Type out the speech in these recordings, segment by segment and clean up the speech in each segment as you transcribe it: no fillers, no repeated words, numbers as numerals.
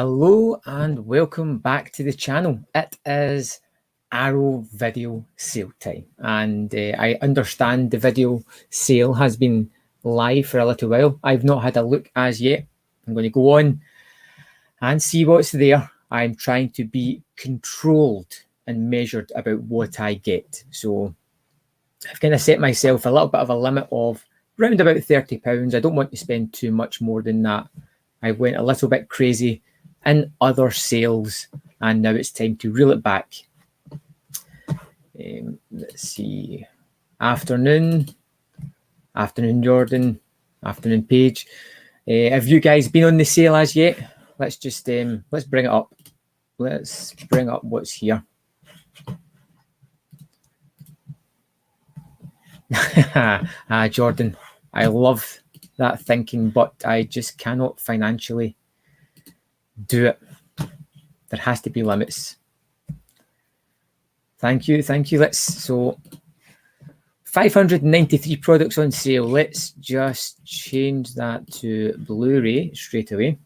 Hello and welcome back to the channel. It is Arrow video sale time, and I understand the video sale has been live for a little while. I've not had a look as yet. I'm going to go on and see what's there. I'm trying to be controlled and measured about what I get. So I've kind of set myself a little bit of a limit of around about £30. I don't want to spend too much more than that. I went a little bit crazy in other sales, and now it's time to reel it back. Let's see. Afternoon Jordan, afternoon Paige. Have you guys been on the sale as yet? Let's just let's bring it up. Let's bring up what's here. Jordan, I love that thinking, but I just cannot financially do it. There has to be limits. Thank you. So 593 products on sale. Let's just change that to Blu-ray straight away.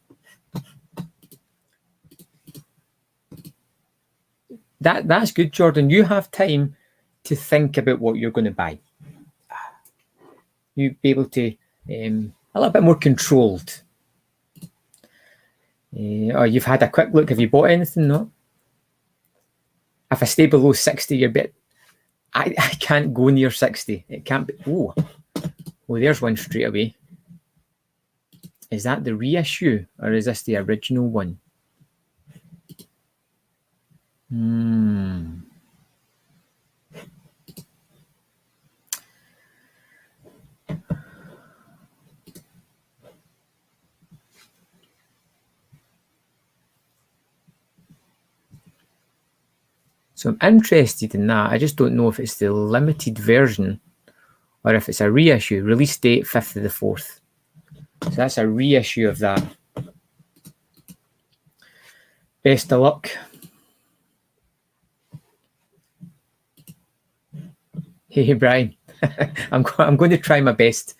That's good, Jordan. You have time to think about what you're going to buy. You'll be able to a little bit more controlled. Oh, you've had a quick look. Have you bought anything? No. If I stay below 60, you're a bit. I can't go near 60. It can't be. Oh, well, there's one straight away. Is that the reissue or is this the original one? So I'm interested in that. I just don't know if it's the limited version or if it's a reissue. Release date 5th of the 4th. So that's a reissue of that. Best of luck. Hey, Brian. I'm going to try my best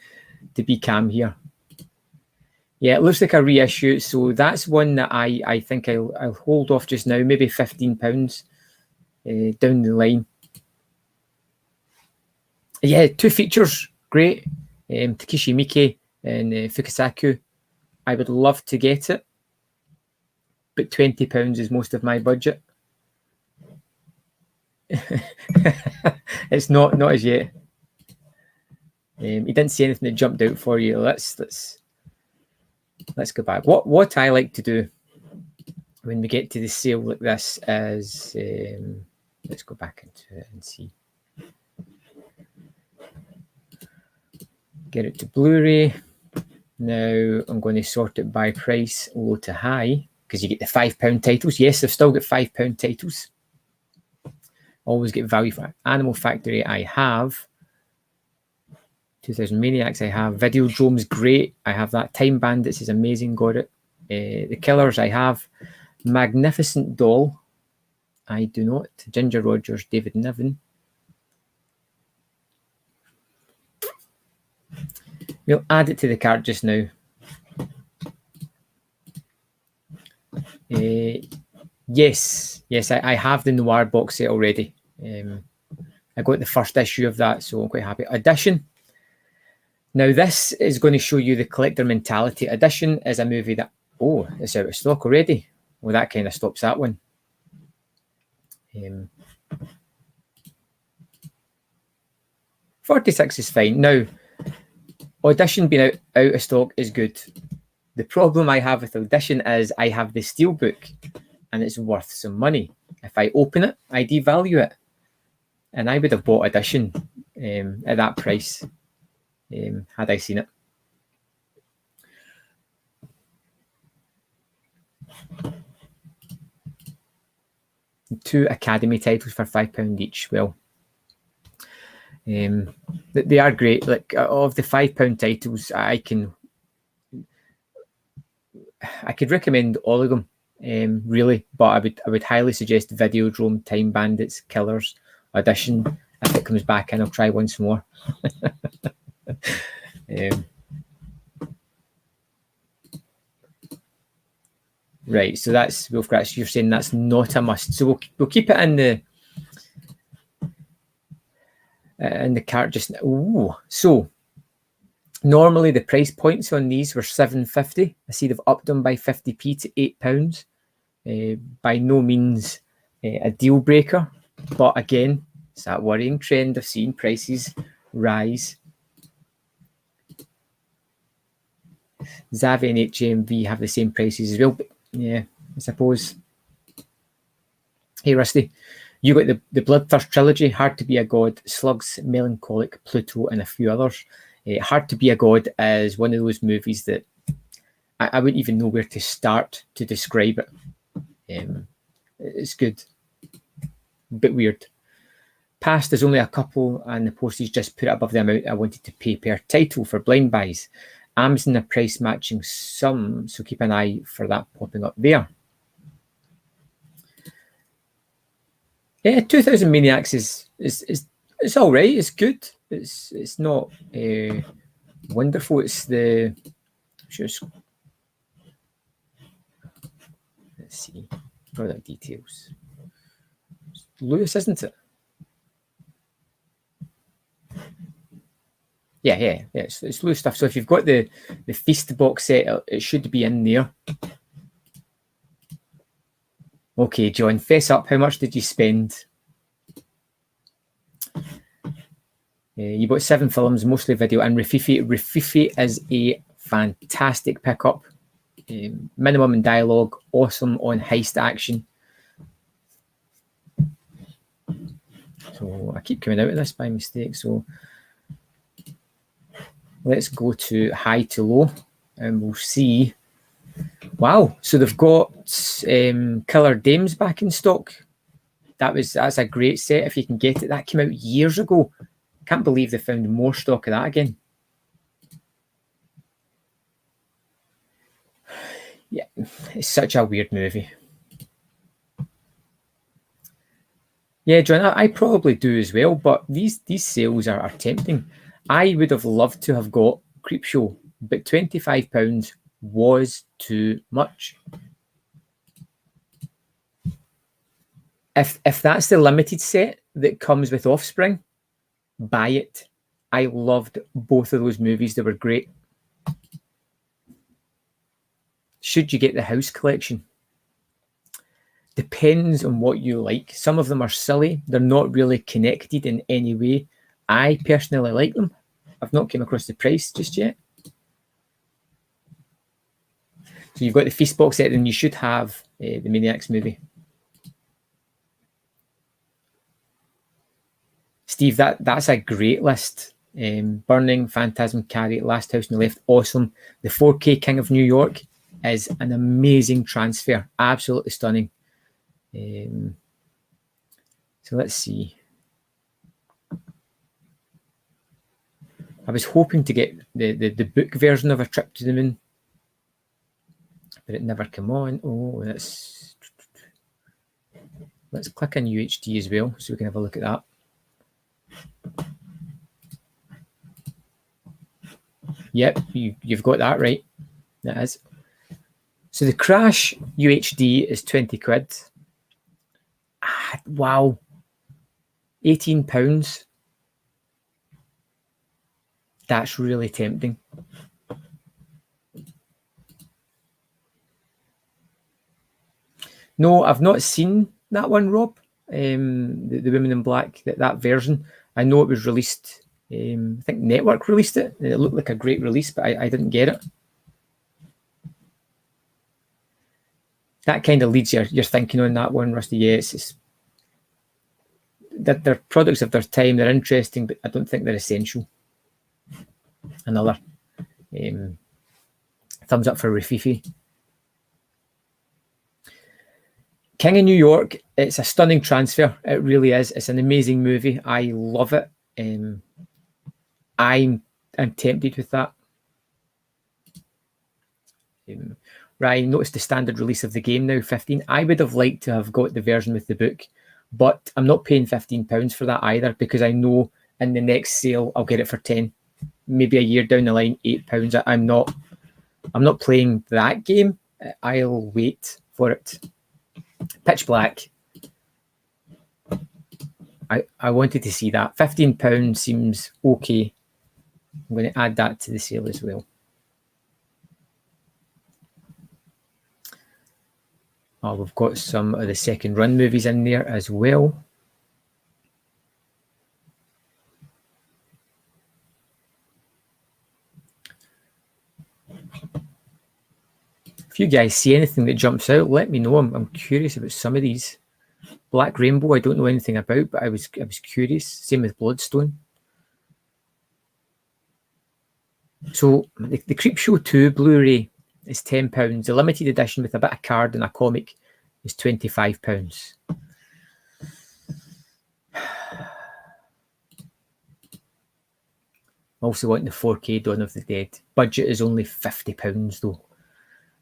to be calm here. Yeah, it looks like a reissue. So that's one that I think I'll hold off just now. Maybe £15 down the line. Yeah, 2 features. Great. Takeshi Miike and Fukasaku. I would love to get it, but £20 is most of my budget. It's not as yet. You didn't see anything that jumped out for you. Let's go back. What I like to do when we get to the sale like this is let's go back into it and see. Get it to Blu-ray. Now I'm going to sort it by price, low to high, because you get the £5 titles. Yes, I've still got £5 titles. Always get value for Animal Factory. I have 2000 Maniacs. I have Videodrome's great. I have that. Time Bandits is amazing. Got it. The Killers. I have Magnificent Doll. I do not. Ginger Rogers, David Niven. We'll add it to the cart just now. Yes, I have the Noir box set already. I got the first issue of that, so I'm quite happy. Edition. Now, this is going to show you the collector mentality. Edition is a movie that, oh, it's out of stock already. Well, that kind of stops that one. 46 is fine. Now, Audition being out of stock is good. The problem I have with Audition is I have the steelbook and it's worth some money. If I open it, I devalue it. And I would have bought Audition at that price had I seen it. Two Academy titles for £5 each. Well, they are great. Like of the £5 titles, I could recommend all of them, really. But I would highly suggest Videodrome, Time Bandits, Killers, Audition. If it comes back in, I'll try once more. Right, so that's Wolfgratz. You're saying that's not a must. So we'll keep it in the cart just now. Ooh, so normally the price points on these were £7.50. I see they've upped them by 50p to £8. By no means a deal breaker, but again, it's that worrying trend of seeing prices rise. Zavvi and HMV have the same prices as well, but yeah, I suppose. Hey Rusty, you got the Bloodthirst trilogy, Hard to Be a God, Slugs, Melancholic, Pluto, and a few others. Hard to Be a God is one of those movies that I wouldn't even know where to start to describe it. It's good, a bit weird. Past is only a couple, and the postage just put it above the amount I wanted to pay per title for blind buys. Amazon are price matching some, so keep an eye for that popping up there. Yeah, 2000 Maniacs is it's all right. It's good. It's not wonderful. It's the just let's see product details. It's Lewis, isn't it? Yeah. It's Lewis stuff. So if you've got the Feast box set, it should be in there. Okay, John, fess up. How much did you spend? You bought 7 films, mostly video, and Rififi. Rififi is a fantastic pickup. Minimum in dialogue, awesome on heist action. So I keep coming out of this by mistake. So let's go to high to low, and we'll see. Wow, so they've got Killer Dames back in stock. That's a great set if you can get it. That came out years ago. Can't believe they found more stock of that again. Yeah, it's such a weird movie. Yeah, John, I probably do as well, but these sales are tempting. I would have loved to have got Creepshow, but £25 was too much. If that's the limited set that comes with Offspring, buy it. I loved both of those movies. They were great. Should you get the house collection? Depends on what you like. Some of them are silly. They're not really connected in any way. I personally like them. I've not came across the price just yet. So you've got the Feast box set, and you should have the Maniacs movie. Steve, that's a great list. Burning, Phantasm, Carrie, Last House on the Left, awesome. The 4K King of New York is an amazing transfer. Absolutely stunning. So let's see. I was hoping to get the book version of A Trip to the Moon, but it never came on. Oh, let's click on UHD as well, so we can have a look at that. Yep, you've got that right. That is. So the Crash UHD is 20 quid. Wow. £18. That's really tempting. No, I've not seen that one, Rob. The Women in Black, that version. I know it was released. I think Network released it. It looked like a great release, but I didn't get it. That kind of leads your thinking on that one, Rusty. Yes, they're products of their time. They're interesting, but I don't think they're essential. Another thumbs up for Rififi. King of New York, it's a stunning transfer. It really is. It's an amazing movie. I love it. I'm tempted with that. Ryan, notice the standard release of the game now, 15. I would have liked to have got the version with the book, but I'm not paying £15 for that either, because I know in the next sale I'll get it for 10. Maybe a year down the line, £8. I'm not playing that game I'll wait for it. Pitch Black. I wanted to see that. £15 seems okay. I'm going to add that to the sale as well. Oh, we've got some of the second run movies in there as well. If you guys see anything that jumps out, let me know. I'm curious about some of these. Black Rainbow, I don't know anything about, but I was curious. Same with Bloodstone. So the Creepshow 2 Blu-ray is £10. The limited edition with a bit of card and a comic is £25. Also wanting the 4K Dawn of the Dead. Budget is only £50 though.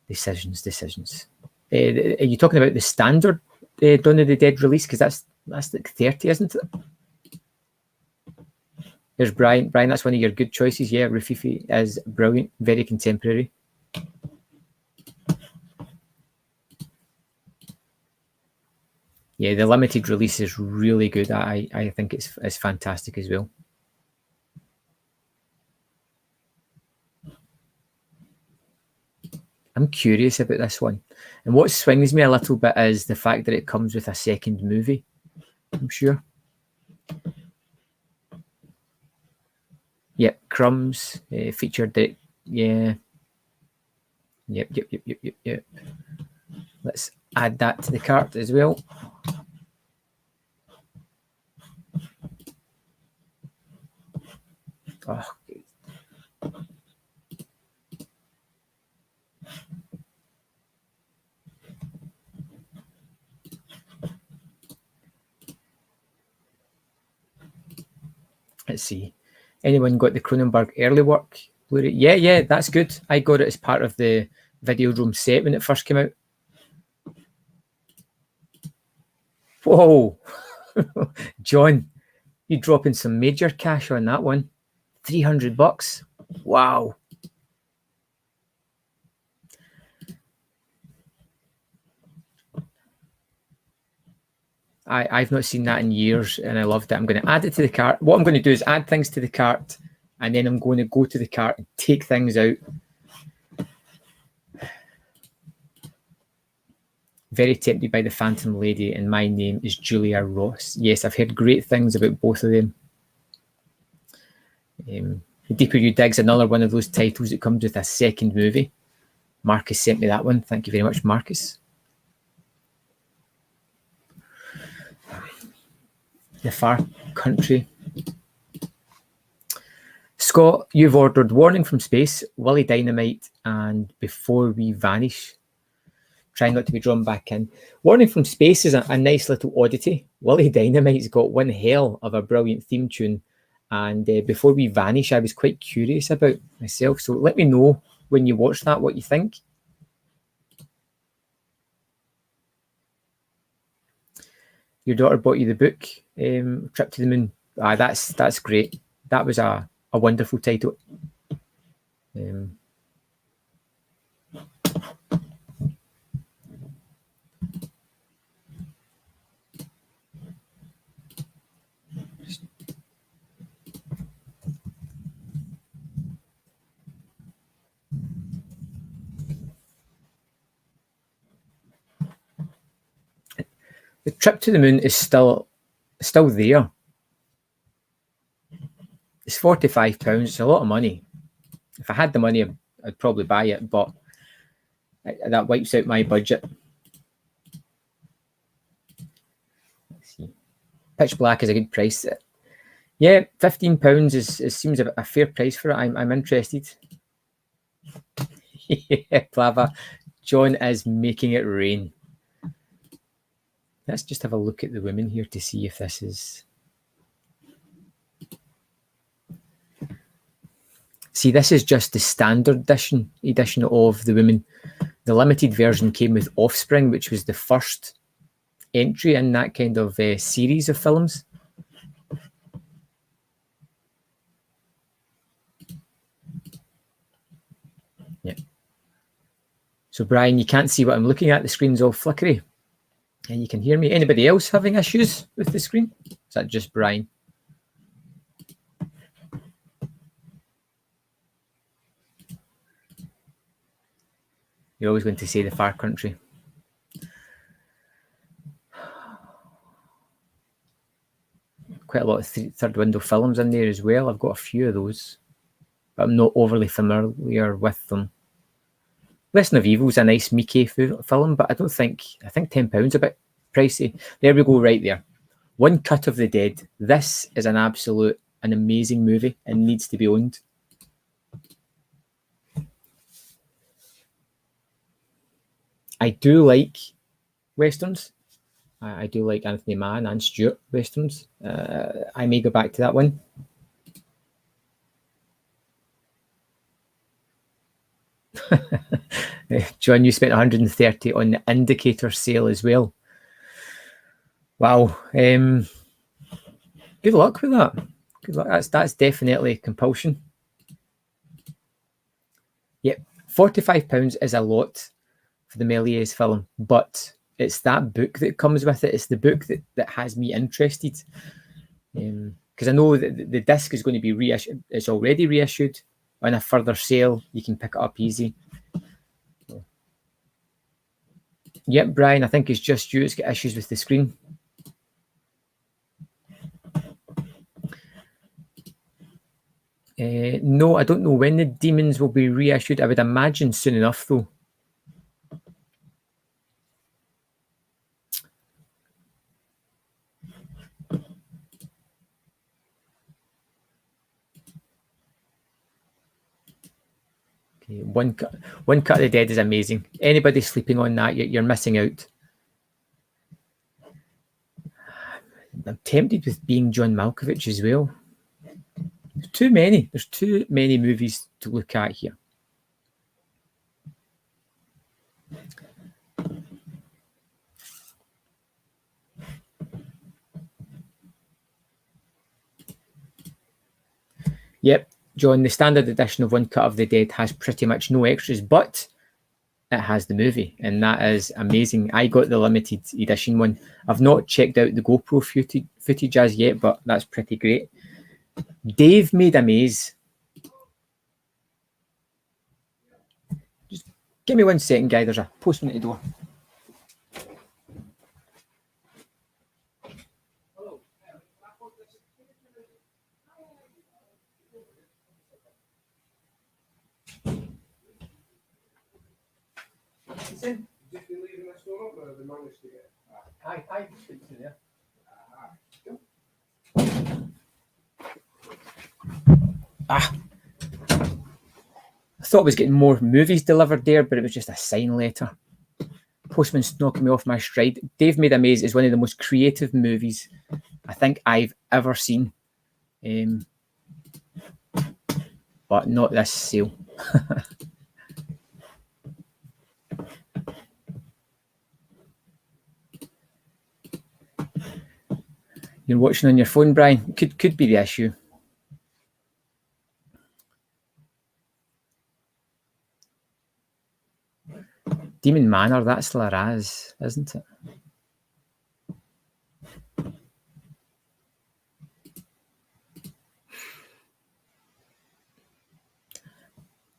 Decisions. Are you talking about the standard Dawn of the Dead release? Because that's like 30, isn't it? There's Brian. Brian, that's one of your good choices. Yeah, Rufifi is brilliant. Very contemporary. Yeah, the limited release is really good. I think it's fantastic as well. I'm curious about this one. And what swings me a little bit is the fact that it comes with a second movie, I'm sure. Yep, Crumbs, featured it. Yeah. Yep. Let's add that to the cart as well. Oh, let's see. Anyone got the Cronenberg early work Blu-ray? Yeah, that's good. I got it as part of the Videodrome set when it first came out. Whoa, John, you dropping some major cash on that one. $300. Wow. I've not seen that in years and I loved it. I'm going to add it to the cart. What I'm going to do is add things to the cart and then I'm going to go to the cart and take things out. Very tempted by The Phantom Lady and My Name is Julia Ross. Yes, I've heard great things about both of them. The Deeper You Dig's another one of those titles that comes with a second movie. Marcus sent me that one. Thank you very much, Marcus. The Far Country. Scott, you've ordered Warning from Space, Willie Dynamite, and Before We Vanish. Trying not to be drawn back in. Warning from Space is a nice little oddity. Willie Dynamite's got one hell of a brilliant theme tune. And Before We Vanish, I was quite curious about myself. So let me know when you watch that what you think. Your daughter bought you the book, Trip to the Moon. That's great. That was a wonderful title. The Trip to the Moon is still there. It's £45. It's a lot of money. If I had the money, I'd probably buy it, but that wipes out my budget. Let's see. Pitch Black is a good price. Yeah, £15 seems a fair price for it. I'm interested. Yeah, Plava. John is making it rain. Let's just have a look at the women here to see if this is... See, this is just the standard edition of the women. The limited version came with Offspring, which was the first entry in that kind of series of films. Yeah. So Brian, you can't see what I'm looking at. The screen's all flickery. And you can hear me. Anybody else having issues with the screen? Is that just Brian? You're always going to say the far country. Quite a lot of third window films in there as well. I've got a few of those, but I'm not overly familiar with them. Lesson of Evil's a nice Mickey film, but I think £10 a bit pricey. There we go, right there. One Cut of the Dead. This is an amazing movie and needs to be owned. I do like westerns. I do like Anthony Mann and Stewart westerns. I may go back to that one. John, you spent 130 on the Indicator sale as well. Wow. Good luck with that. Good luck. That's definitely compulsion. Yep, £45 is a lot for the Méliès film, but it's that book that comes with it. It's the book that has me interested. Because I know that the disc is going to be reissued. It's already reissued. On a further sale, you can pick it up easy. Yep, Brian, I think it's just you that's got issues with the screen. No, I don't know when the Demons will be reissued. I would imagine soon enough, though. Okay, One Cut of the Dead is amazing. Anybody sleeping on that, you're missing out. I'm tempted with Being John Malkovich as well. There's too many. There's too many movies to look at here. Yep, John, the standard edition of One Cut of the Dead has pretty much no extras, but it has the movie, and that is amazing. I got the limited edition one. I've not checked out the GoPro footage as yet, but that's pretty great. Dave made a maze. Just give me 1 second, guy. There's a postman at the door. Just been leaving this one up, or the managed to get? I speak to there. I thought I was getting more movies delivered there, but it was just a sign letter. Postman's knocking me off my stride. Dave Made a Maze is one of the most creative movies I think I've ever seen. But not this sale. You're watching on your phone, Brian. Could be the issue. Demon Manor, that's Laraz, isn't it?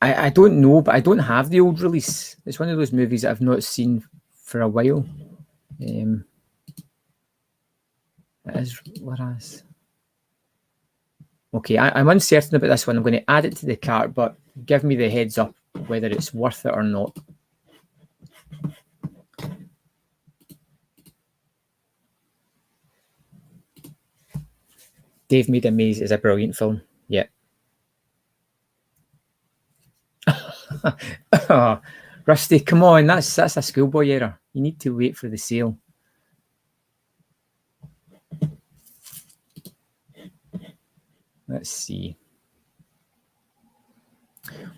I don't know, but I don't have the old release. It's one of those movies that I've not seen for a while. It is Laraz. Okay, I'm uncertain about this one. I'm going to add it to the cart, but give me the heads up whether it's worth it or not. Dave Made a Maze is a brilliant film. Yeah. Oh, Rusty, come on. That's a schoolboy error. You need to wait for the sale. Let's see.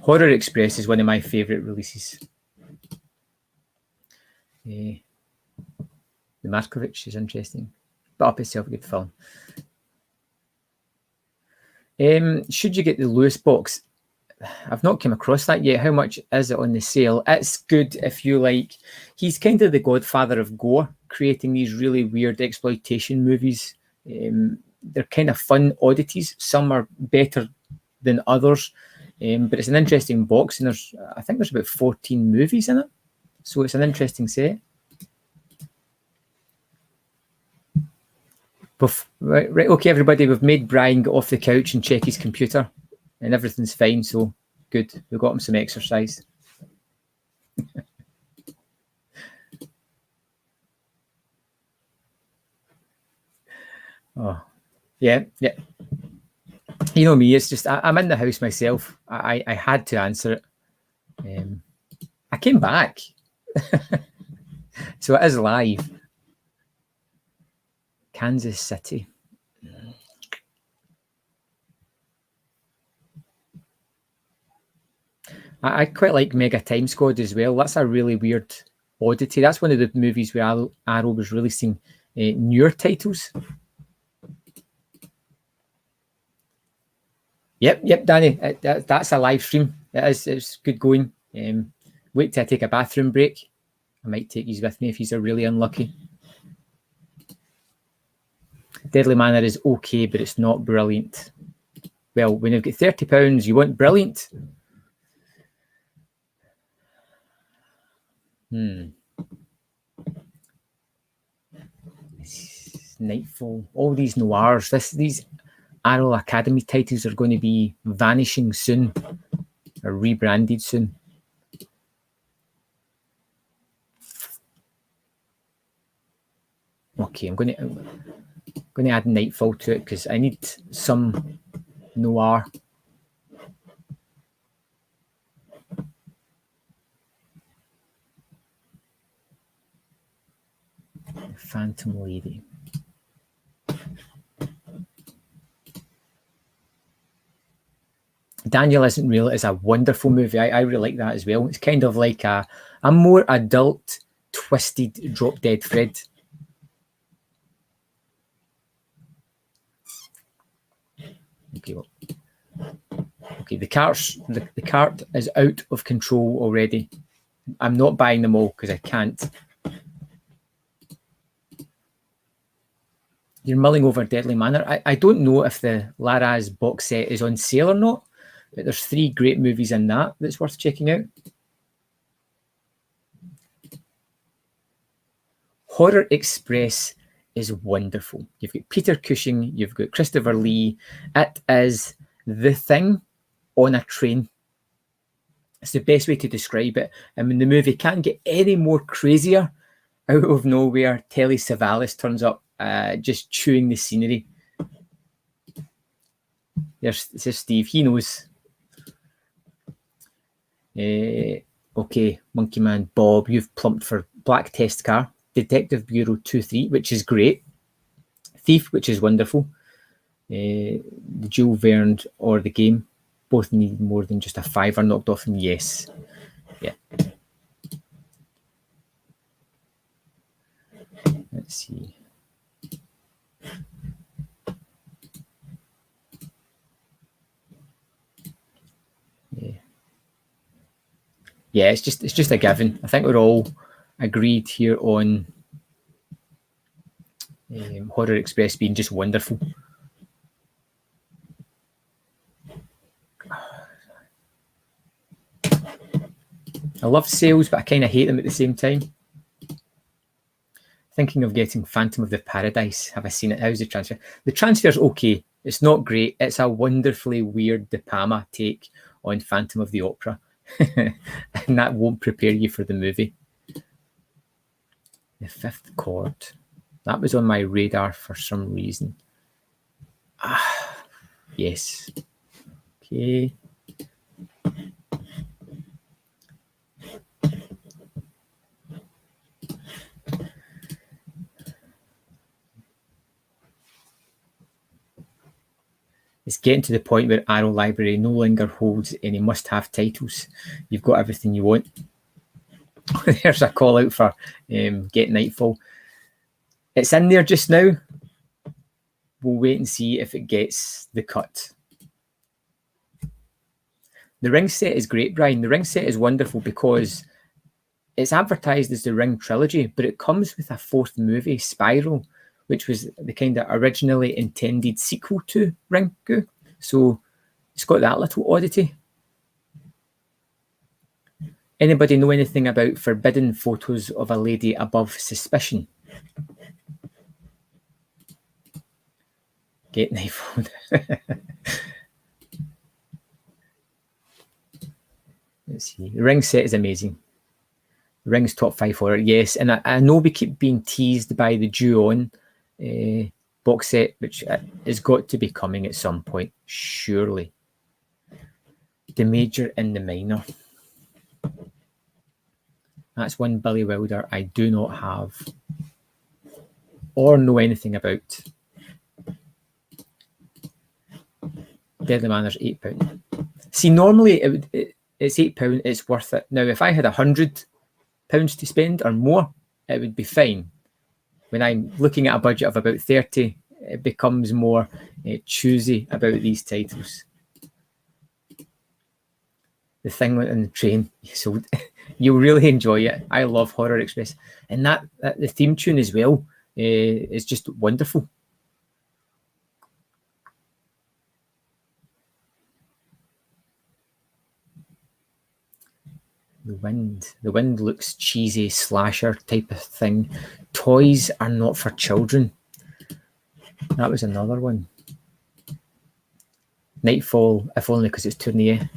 Horror Express is one of my favourite releases. The Markovich is interesting, but up itself a good film. Should you get the Lewis box? I've not come across that yet. How much is it on the sale? It's good if you like. He's kind of the godfather of gore, creating these really weird exploitation movies. They're kind of fun oddities. Some are better than others, but it's an interesting box, and I think there's about 14 movies in it, so it's an interesting set. Right, okay, everybody, we've made Brian get off the couch and check his computer, and everything's fine, so good. We've got him some exercise. Oh, yeah. You know me, it's just, I'm in the house myself. I had to answer it. I came back. So it is live. Kansas City. I quite like Mega Time Squad as well. That's a really weird oddity. That's one of the movies where Arrow was releasing newer titles. Yep, Danny. That's a live stream. It's good going. Wait till I take a bathroom break. I might take these with me if he's really unlucky. Deadly Manor is okay, but it's not brilliant. Well, when you've got £30, you want brilliant. Nightfall, all these noirs. These Arrow Academy titles are going to be vanishing soon, or rebranded soon. Okay, I'm going to add Nightfall to it because I need some noir. Phantom Lady. Daniel Isn't Real is a wonderful movie. I really like that as well. It's kind of like a more adult, twisted Drop Dead Fred. Okay, the cart is out of control already. I'm not buying them all because I can't. You're mulling over Deadly Manor. I don't know if the Laraz box set is on sale or not, but there's 3 great movies in that's worth checking out. Horror Express is wonderful. You've got Peter Cushing, you've got Christopher Lee. It is the thing on a train. It's the best way to describe it. I mean, the movie can't get any more crazier. Out of nowhere, Telly Savalas turns up, just chewing the scenery. There's Steve. He knows. Okay, Monkey Man Bob, you've plumped for Black Test Car, Detective Bureau 2-3, which is great. Thief, which is wonderful. The Jules Verne or The Game, both need more than just a fiver knocked off them. Yes. Yeah. Let's see. Yeah, it's just a given. I think we're all agreed here on Horror Express being just wonderful. I love sales, but I kind of hate them at the same time. Thinking of getting Phantom of the Paradise. Have I seen it? How's the transfer? The transfer's okay. It's not great. It's a wonderfully weird De Palma take on Phantom of the Opera. And that won't prepare you for the movie. The Fifth Chord. That was on my radar for some reason. Yes. Okay. It's getting to the point where Arrow Library no longer holds any must-have titles. You've got everything you want. There's a call out for Get Nightfall. It's in there just now. We'll wait and see if it gets the cut. The Ring set is great, Brian. The Ring set is wonderful because it's advertised as the Ring trilogy, but it comes with a fourth movie, Spiral, which was the kind of originally intended sequel to Ringu. So it's got that little oddity. Anybody know anything about forbidden photos of a lady above suspicion? Get knife. Let's see. The Ring set is amazing. The Ring's top 5 horror, yes. And I know we keep being teased by the Ju-On box set, which has got to be coming at some point, surely. The Major and the Minor. That's one Billy Wilder I do not have or know anything about. Deadly Manners, £8. See, normally it's £8, it's worth it. Now, if I had £100 to spend or more, it would be fine. When I'm looking at a budget of about 30, it becomes more choosy about these titles. The Thing went on the train, so you'll really enjoy it. I love Horror Express, and that the theme tune as well is just wonderful. The Wind looks cheesy, slasher type of thing. Toys are not for children. That was another one. Nightfall, if only because it's Tournier.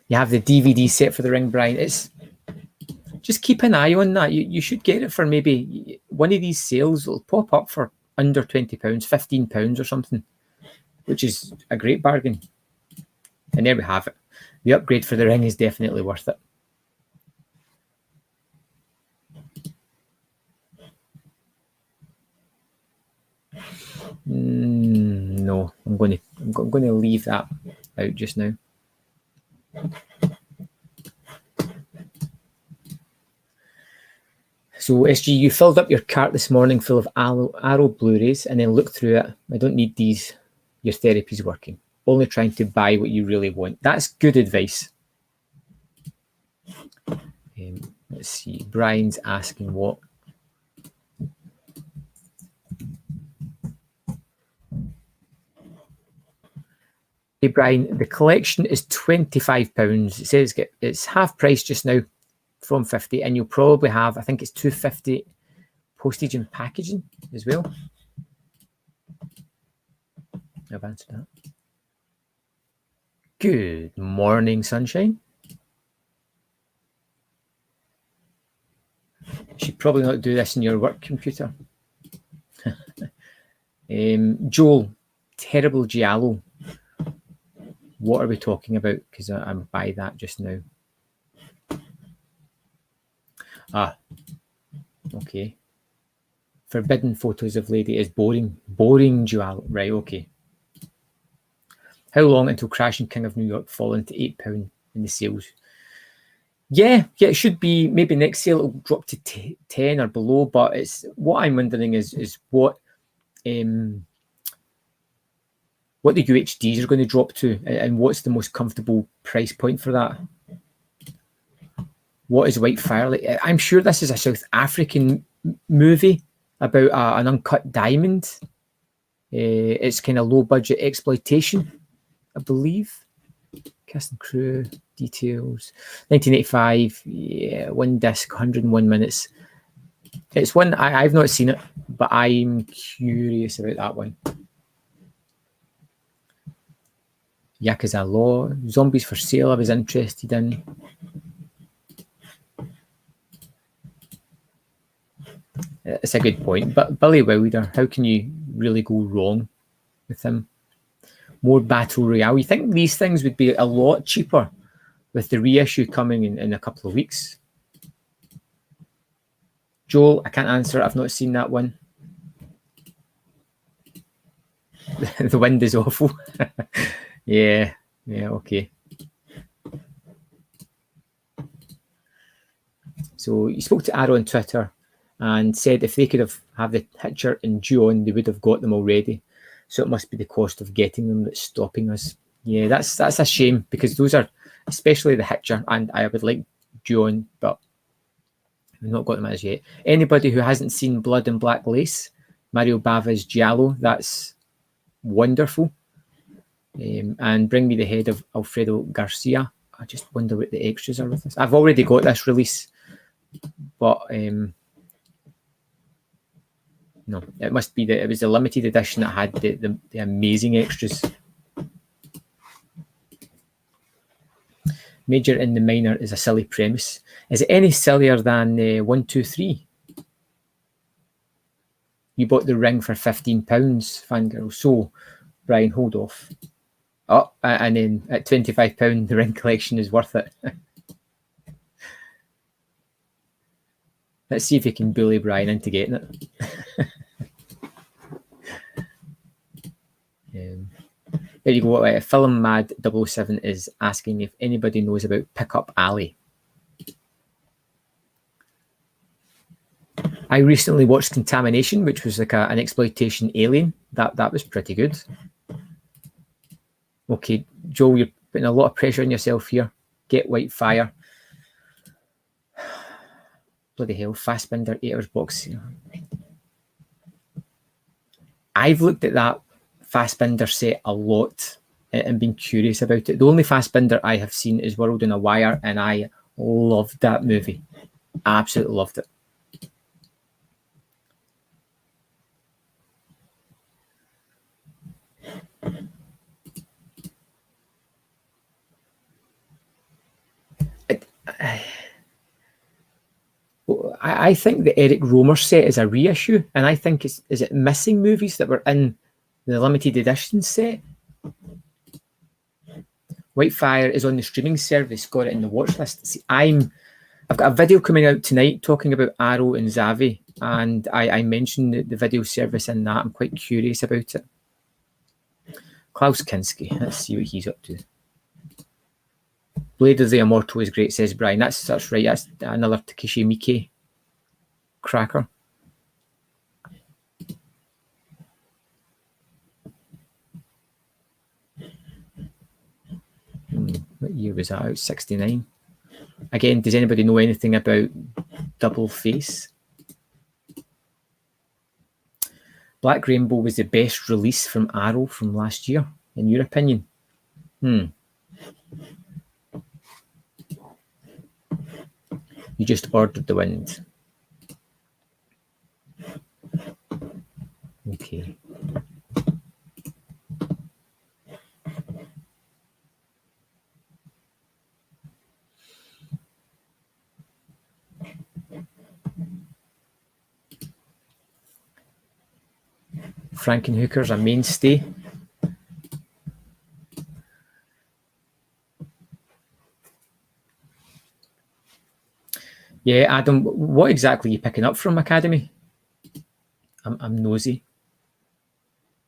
You have the DVD set for the Ring, Brian. Just keep an eye on that. You should get it for maybe one of these sales. It'll pop up for under £20, £15 or something, which is a great bargain. And there we have it. The upgrade for the Ring is definitely worth it. No, I'm going to leave that out just now. So SG, you filled up your cart this morning full of Arrow Blu-rays and then looked through it. I don't need these. Your therapy's working. Only trying to buy what you really want. That's good advice. Let's see. Brian's asking what. Hey Brian, the collection is £25. It says it's half price just now from 50, and you'll probably have, I think it's £2.50 postage and packaging as well. I've answered that. Good morning, sunshine. You should probably not do this in your work computer. Joel, terrible Giallo. What are we talking about? Because I'm by that just now. Ah, okay. Forbidden photos of lady is boring. Boring Giallo. Right, okay. How long until Crashing King of New York fall into £8 in the sales? Yeah, it should be. Maybe next sale it'll drop to 10 or below. But it's what I'm wondering is what the UHDs are going to drop to, and what's the most comfortable price point for that. What is White Firelight? I'm sure this is a South African movie about an uncut diamond. It's kind of low budget exploitation, I believe. Cast and crew details. 1985. Yeah, one disc, 101 minutes. It's one I've not seen it, but I'm curious about that one. Yakuza Law, Zombies for Sale, I was interested in. It's a good point. But Billy Wilder, how can you really go wrong with him? More Battle Royale. You think these things would be a lot cheaper with the reissue coming in a couple of weeks? Joel, I can't answer. I've not seen that one. The Wind is awful. Yeah, okay. So you spoke to Arrow on Twitter and said if they could have the Hitcher and Ju-On, they would have got them already. So it must be the cost of getting them that's stopping us. Yeah, that's a shame, because those are, especially the Hitcher, and I would like John, but we've not got them as yet. Anybody who hasn't seen Blood and Black Lace, Mario Bava's Giallo, that's wonderful. And Bring Me the Head of Alfredo Garcia. I just wonder what the extras are with this. I've already got this release, but no, it must be that it was the limited edition that had the amazing extras. Major in the Minor is a silly premise. Is it any sillier than 1, 2, 3? You bought the ring for £15, fangirl. So, Brian, hold off. Oh, and then at £25, the ring collection is worth it. Let's see if you can bully Brian into getting it. There you go. Film Mad 007 is asking if anybody knows about Pickup Alley. I recently watched Contamination, which was like an exploitation alien. That was pretty good. Okay, Joel, you're putting a lot of pressure on yourself here. Get White Fire. Bloody hell, Fassbinder 8 Hours box. I've looked at that Fassbinder set a lot and been curious about it. The only Fassbinder I have seen is World on a Wire, and I loved that movie. Absolutely loved it. I think the Eric Romer set is a reissue, and I think is it missing movies that were in the limited edition set? Whitefire is on the streaming service, got it in the watch list. See, I've got a video coming out tonight talking about Arrow and Zavi, and I mentioned the video service in that. I'm quite curious about it. Klaus Kinski, let's see what he's up to. Blade of the Immortal is great, says Brian. That's right. That's another Takeshi Miike cracker. What year was that out? 69. Again, does anybody know anything about Double Face? Black Rainbow was the best release from Arrow from last year, in your opinion? You just ordered the wind. Okay. Frankenhooker's a mainstay. Yeah, Adam, what exactly are you picking up from Academy? I'm nosy.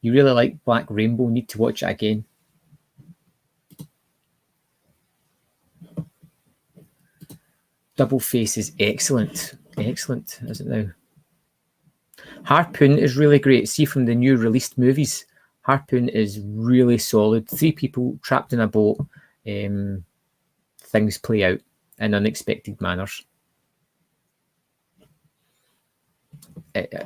You really like Black Rainbow, need to watch it again. Double Face is excellent. Excellent, is it now? Harpoon is really great. See, from the new released movies, Harpoon is really solid. 3 people trapped in a boat. Things play out in unexpected manners.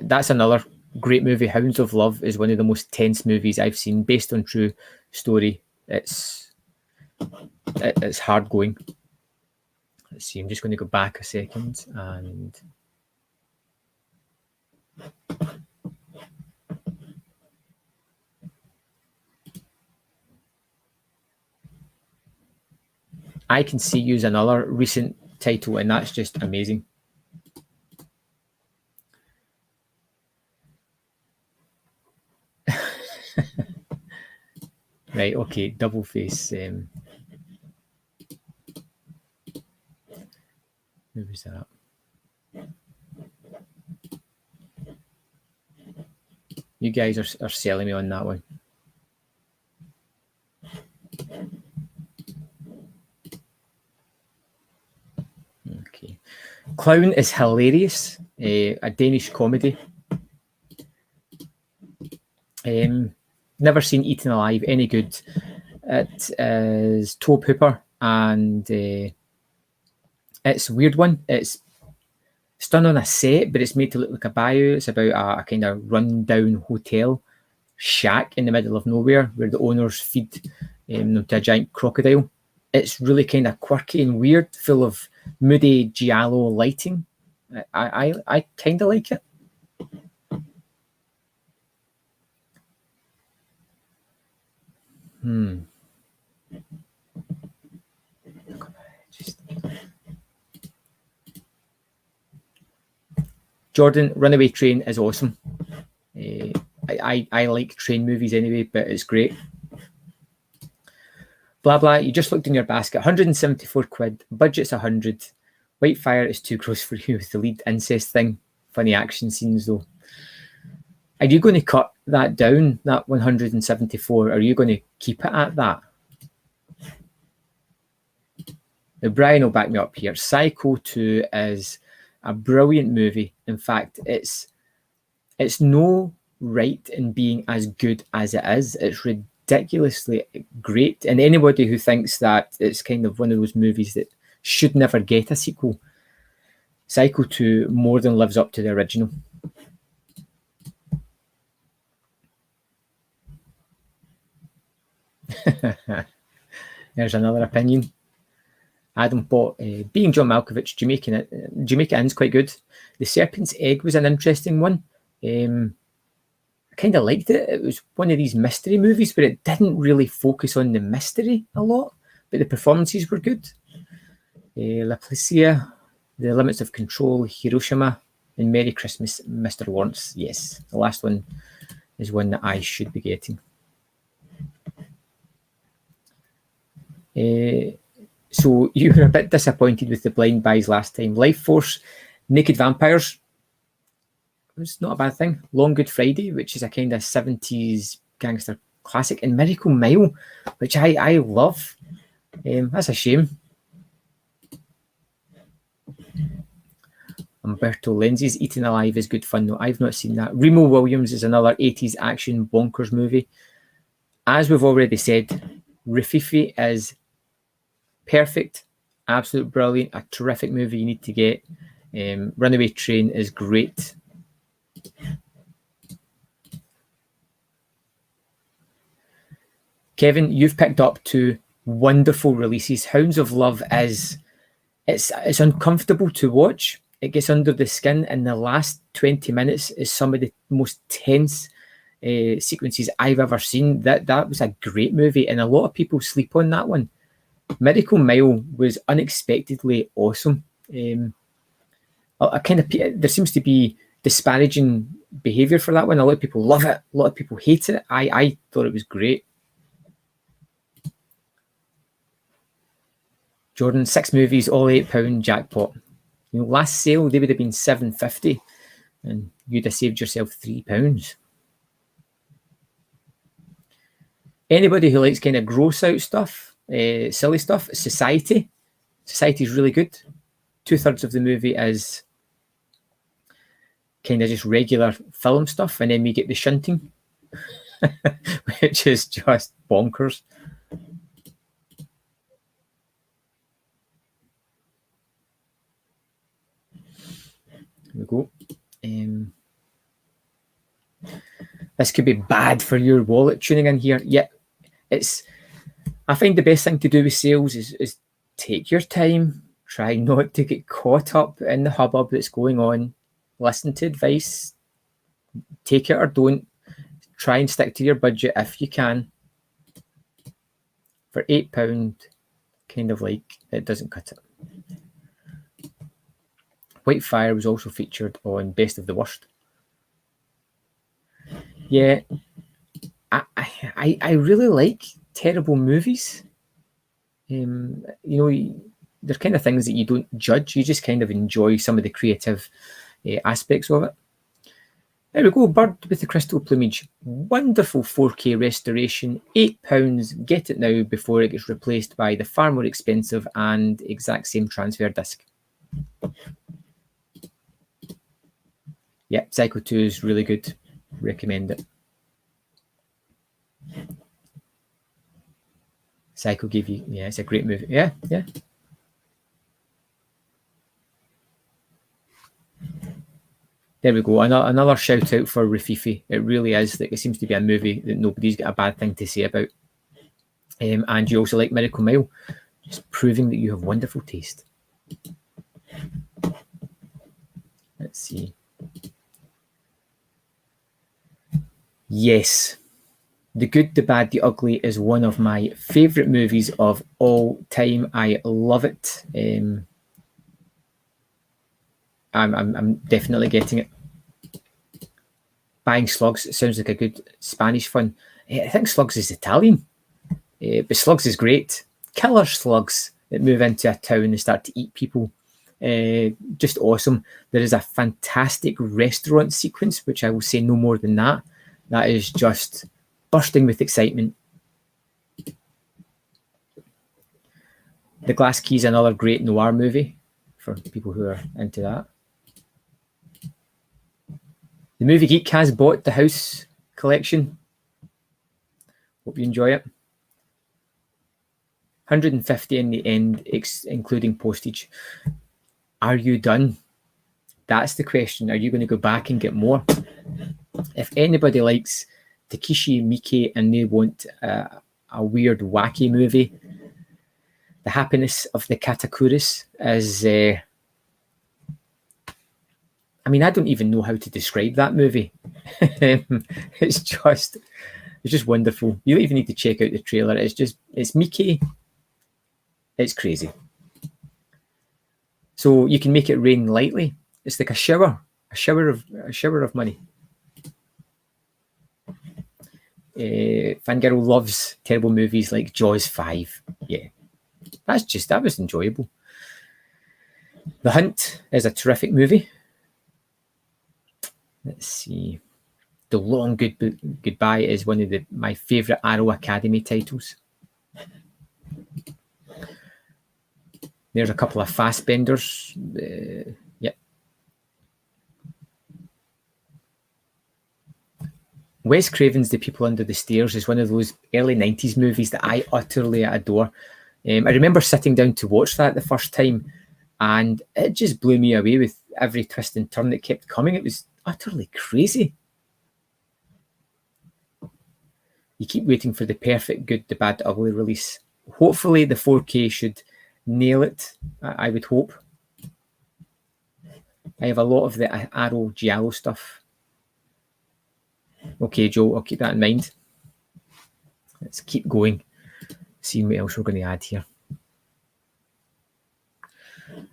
That's another great movie. Hounds of Love is one of the most tense movies I've seen, based on true story. It's hard going. Let's see, I'm just going to go back a second and I Can See You's another recent title, and that's just amazing. Right, okay, Double Face. Who was that? You guys are selling me on that one. Okay. Clown is hilarious. A Danish comedy. Never seen Eaten Alive, any good. It is Tobe Hooper, and it's a weird one. It's done on a set, but it's made to look like a bayou. It's about a kind of run-down hotel shack in the middle of nowhere where the owners feed them to a giant crocodile. It's really kind of quirky and weird, full of moody Giallo lighting. I kind of like it. Jordan, Runaway Train is awesome. I like train movies anyway, but it's great. Blah blah, you just looked in your basket, 174 quid, budget's 100. Whitefire is too gross for you with the lead incest thing. Funny action scenes though. Are you going to cut that down, that 174? Or are you going to keep it at that? Now, Brian will back me up here. Psycho 2 is a brilliant movie. In fact, it's no right in being as good as it is. It's ridiculously great. And anybody who thinks that it's kind of one of those movies that should never get a sequel, Psycho 2 more than lives up to the original. There's another opinion. Adam bought Being John Malkovich, Jamaica Inn's quite good. The Serpent's Egg was an interesting one. I kind of liked it. It was one of these mystery movies where it didn't really focus on the mystery a lot, but the performances were good. La Policia, The Limits of Control, Hiroshima, and Merry Christmas, Mr. Lawrence. Yes, the last one is one that I should be getting. So you were a bit disappointed with the blind buys last time. Life Force, Naked Vampires, it's not a bad thing. Long Good Friday, which is a kind of 70s gangster classic, and Miracle Mile, which I love. That's a shame. Umberto Lenzi's Eaten Alive is good fun though. I've not seen that. Remo Williams is another 80s action bonkers movie. As we've already said, Rififi is perfect, absolute brilliant, a terrific movie you need to get. Runaway Train is great. Kevin, you've picked up two wonderful releases. Hounds of Love is it's uncomfortable to watch. It gets under the skin, and the last 20 minutes is some of the most tense sequences I've ever seen. That was a great movie, and a lot of people sleep on that one. Miracle Mile was unexpectedly awesome. There seems to be disparaging behaviour for that one. A lot of people love it, a lot of people hate it. I thought it was great. Jordan, 6 movies, all £8 jackpot. You know, last sale they would have been £7.50, and you'd have saved yourself £3. Anybody who likes kind of gross out stuff, silly stuff, Society. Society is really good. 2/3 of the movie is kind of just regular film stuff, and then we get the shunting, which is just bonkers. Here we go. This could be bad for your wallet tuning in here. Yeah, I find the best thing to do with sales is take your time, try not to get caught up in the hubbub that's going on, listen to advice, take it or don't, try and stick to your budget if you can. For £8, kind of like, it doesn't cut it. Whitefire was also featured on Best of the Worst. Yeah, I really like terrible movies. You know, they're kind of things that you don't judge. You just kind of enjoy some of the creative aspects of it. There we go, Bird with the Crystal Plumage. Wonderful 4K restoration, £8. Get it now before it gets replaced by the far more expensive and exact same transfer disc. Yeah, Psycho 2 is really good. Recommend it. Psycho gave you, yeah, it's a great movie. Yeah, yeah. There we go. Another shout out for Rafifi. It really is. Like, it seems to be a movie that nobody's got a bad thing to say about. And you also like Miracle Mile, just proving that you have wonderful taste. Let's see. Yes, The Good, the Bad, the Ugly is one of my favourite movies of all time. I love it. I'm definitely getting it. Buying Slugs, it sounds like a good Spanish fun. I think Slugs is Italian, but Slugs is great. Killer slugs that move into a town and start to eat people. Just awesome. There is a fantastic restaurant sequence, which I will say no more than that. That is just bursting with excitement. The Glass Key is another great noir movie for people who are into that. The Movie Geek has bought the House collection. Hope you enjoy it. 150 in the end, including postage. Are you done? That's the question. Are you going to go back and get more? If anybody likes Takeshi Miike and they want a weird, wacky movie, The Happiness of the Katakuris is... I mean, I don't even know how to describe that movie. It's just wonderful. You don't even need to check out the trailer. It's Miike. It's crazy. So you can make it rain lightly. It's like a shower of money. Fangirl loves terrible movies like Jaws 5. Yeah, that was enjoyable. The Hunt is a terrific movie. Let's see. The Long Goodbye is one of my favourite Arrow Academy titles. There's a couple of Fassbenders. Yep. Wes Craven's The People Under the Stairs is one of those early 90s movies that I utterly adore. I remember sitting down to watch that the first time, and it just blew me away with every twist and turn that kept coming. It was utterly crazy. You keep waiting for the perfect Good, the Bad, the Ugly release. Hopefully the 4K should nail it, I would hope. I have a lot of the Arrow Giallo stuff. Okay, Joe, I'll keep that in mind. Let's keep going. See what else we're going to add here.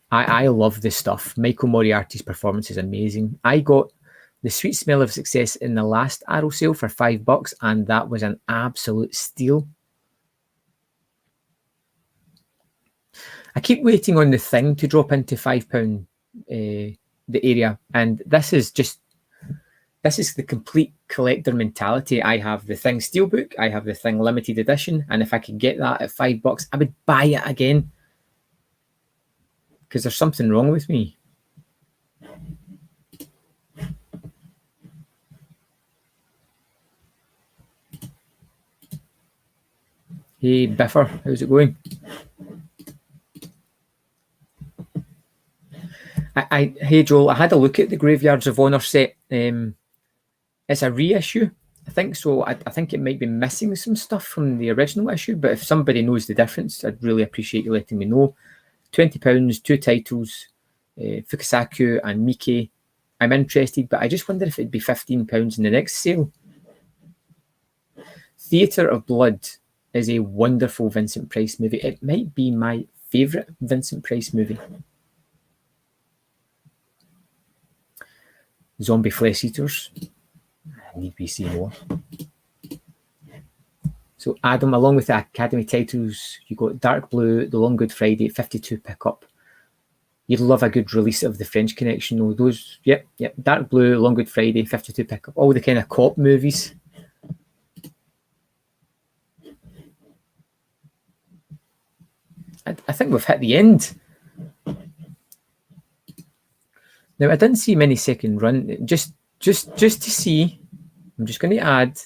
I love this stuff. Michael Moriarty's performance is amazing. I got The Sweet Smell of Success in the last Arrow sale for $5, and that was an absolute steal. I keep waiting on The Thing to drop into £5 the area, and this is the complete collector mentality. I have The Thing Steelbook, I have The Thing limited edition, and if I could get that at $5, I would buy it again. Because there's something wrong with me. Hey Biffer, how's it going? Hey Joel, I had a look at the Graveyards of Honor set. It's a reissue, I think so. I think it might be missing some stuff from the original issue, but if somebody knows the difference, I'd really appreciate you letting me know. £20, 2 titles, Fukasaku and Miike. I'm interested, but I just wonder if it'd be £15 in the next sale. Theatre of Blood is a wonderful Vincent Price movie. It might be my favourite Vincent Price movie. Zombie Flesh Eaters. Need we see more? So Adam, along with the Academy titles, you got Dark Blue, The Long Good Friday, 52 pickup. You'd love a good release of The French Connection, though. Those, yep. Dark Blue, Long Good Friday, 52 pickup. All the kind of cop movies. I think we've hit the end. Now, I didn't see many second run. Just to see, I'm just going to add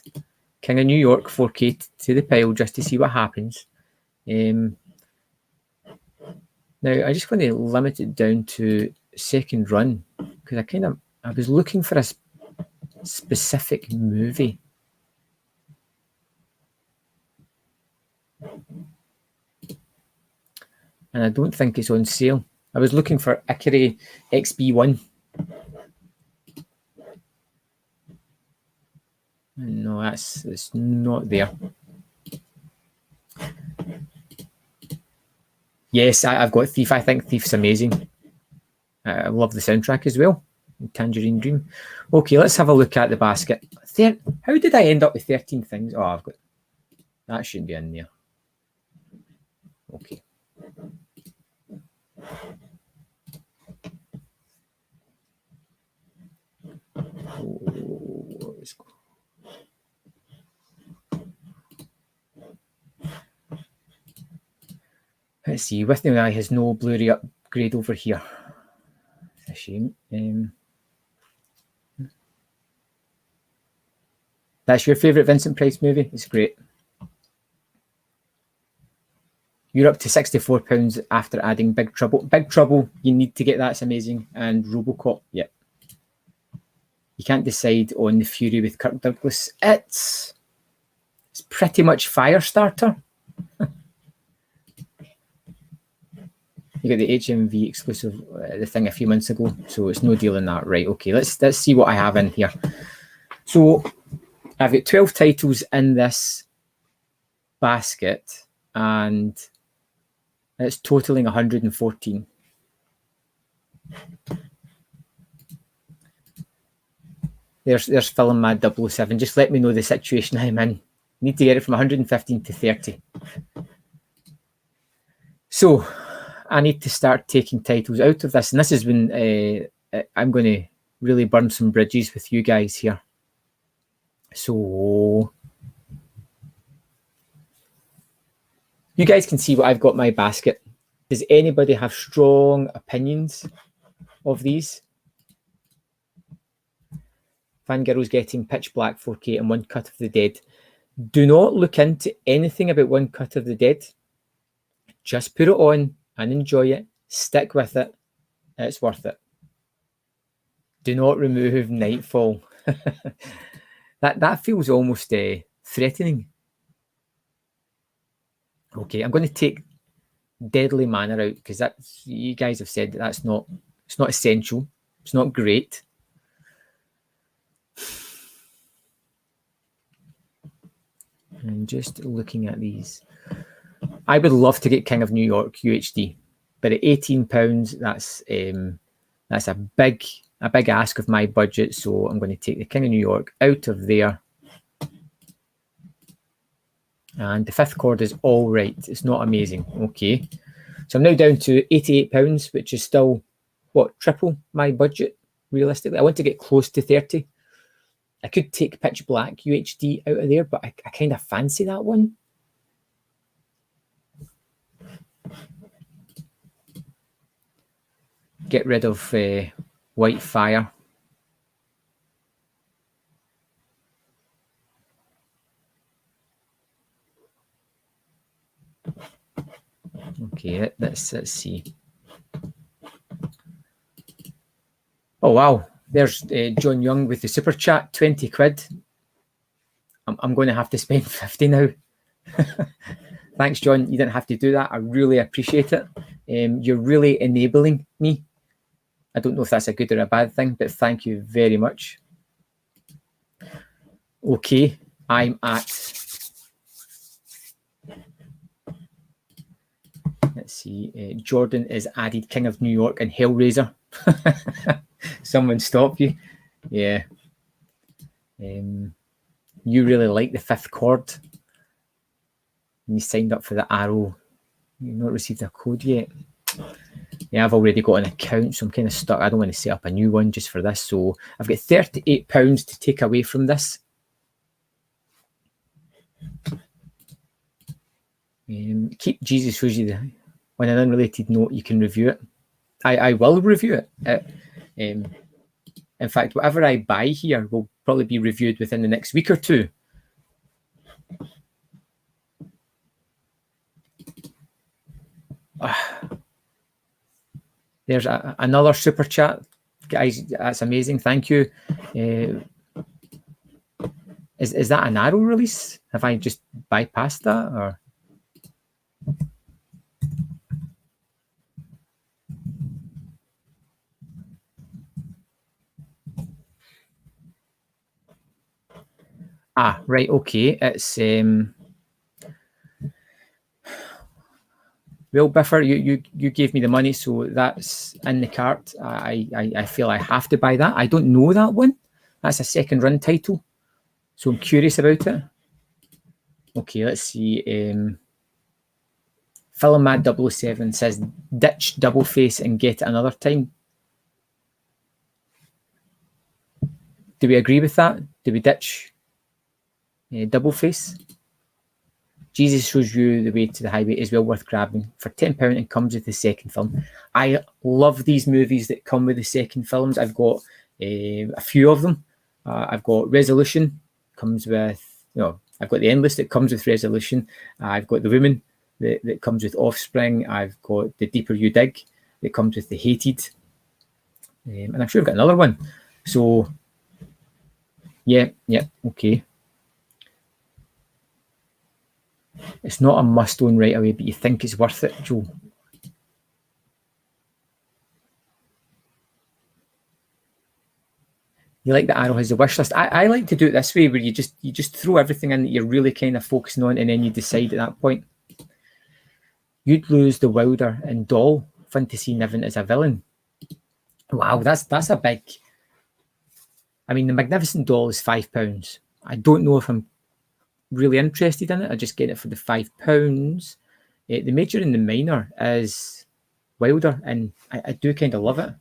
King of New York 4K to the pile just to see what happens. Now I'm just going to limit it down to second run because I was looking for a specific movie. And I don't think it's on sale. I was looking for Ikari XB1. No, it's not there. Yes, I've got Thief. I think Thief's amazing. I love the soundtrack as well. Tangerine Dream. Okay, let's have a look at the basket. How did I end up with 13 things? Oh, I've got that shouldn't be in there. Okay. Let's see. With the Eye has no Blu-ray upgrade over here. It's a shame. That's your favourite Vincent Price movie? It's great. You're up to £64 after adding Big Trouble. Big Trouble, you need to get that. It's amazing. And Robocop, yeah. You can't decide on The Fury with Kirk Douglas. It's pretty much Firestarter. You got the HMV exclusive, the thing a few months ago, so it's no deal in that. Right, okay, let's see what I have in here. So I've got 12 titles in this basket, and it's totaling 114. There's Film Mad 007. Just let me know the situation I'm in. Need to get it from 115 to 30. So I need to start taking titles out of this. And this is when I'm going to really burn some bridges with you guys here. So you guys can see what I've got in my basket. Does anybody have strong opinions of these? Fangirl's getting Pitch Black 4K and One Cut of the Dead. Do not look into anything about One Cut of the Dead. Just put it on and enjoy it. Stick with it. It's worth it. Do not remove Nightfall. That feels almost threatening. Okay, I'm going to take Deadly Manor out because you guys have said it's not essential. It's not great. And just looking at these, I would love to get King of New York UHD, but at £18, that's a big ask of my budget. So I'm going to take the King of New York out of there. And the fifth chord is all right. It's not amazing. Okay. So I'm now down to £88, which is still, triple my budget, realistically. I want to get close to 30. I could take Pitch Black UHD out of there, but I kind of fancy that one. Get rid of White Fire. Okay, let's see. Oh, wow. There's John Young with the super chat, 20 quid. I'm going to have to spend 50 now. Thanks, John. You didn't have to do that. I really appreciate it. You're really enabling me. I don't know if that's a good or a bad thing, but thank you very much. Okay, I'm at... Let's see. Jordan is added King of New York and Hellraiser. Someone stop you. Yeah. You really like the fifth chord. And you signed up for the Arrow. You've not received a code yet. Yeah, I've already got an account, so I'm kind of stuck. I don't want to set up a new one just for this. So I've got £38 to take away from this. Keep Jesus shows you on an unrelated note, you can review it. I will review it. In fact, whatever I buy here will probably be reviewed within the next week or two. There's another super chat, guys. That's amazing. Thank you. Is that an Arrow release? Have I just bypassed that, or? Ah, right. Okay. It's well, Biffer, you gave me the money, so that's in the cart. I feel I have to buy that. I don't know that one. That's a second run title, so I'm curious about it. Okay, let's see. Film Mad 007 says, ditch Double Face and get it another time. Do we agree with that? Do we ditch Double Face? Jesus shows you the way to the highway is well worth grabbing for £10 and comes with the second film. I love these movies that come with the second films. I've got a few of them. I've got Resolution, comes with, I've got The Endless that comes with Resolution. I've got The Woman that comes with Offspring. I've got The Deeper You Dig that comes with The Hated. And I'm sure I've got another one. So, yeah, okay. It's not a must-own right away, but you think it's worth it, Joe. You like that Arrow has a wish list. I like to do it this way, where you just throw everything in that you're really kind of focusing on, and then you decide at that point. You'd lose the Wilder and Doll. Fun to see Niven as a villain. Wow, that's a big. I mean, the Magnificent Doll is £5. I don't know if I'm really interested in it. I just get it for the £5. The Major and the Minor is Wilder, and I do kind of love it.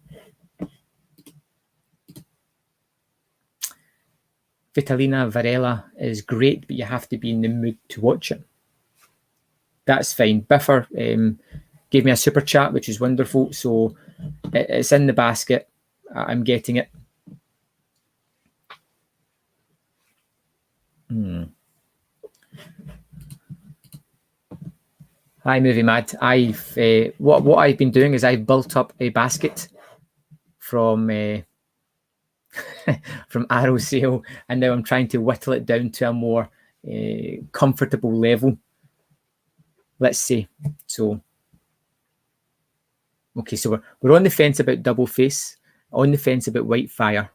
Vitalina Varela is great, but you have to be in the mood to watch it. That's fine. Biffer gave me a super chat, which is wonderful. So it's in the basket. I'm getting it. Hi, Movie Mad. I've what I've been doing is I've built up a basket from from Arrow Sale, and now I'm trying to whittle it down to a more comfortable level. Let's see. So, okay, so we're on the fence about Double Face, on the fence about Whitefire.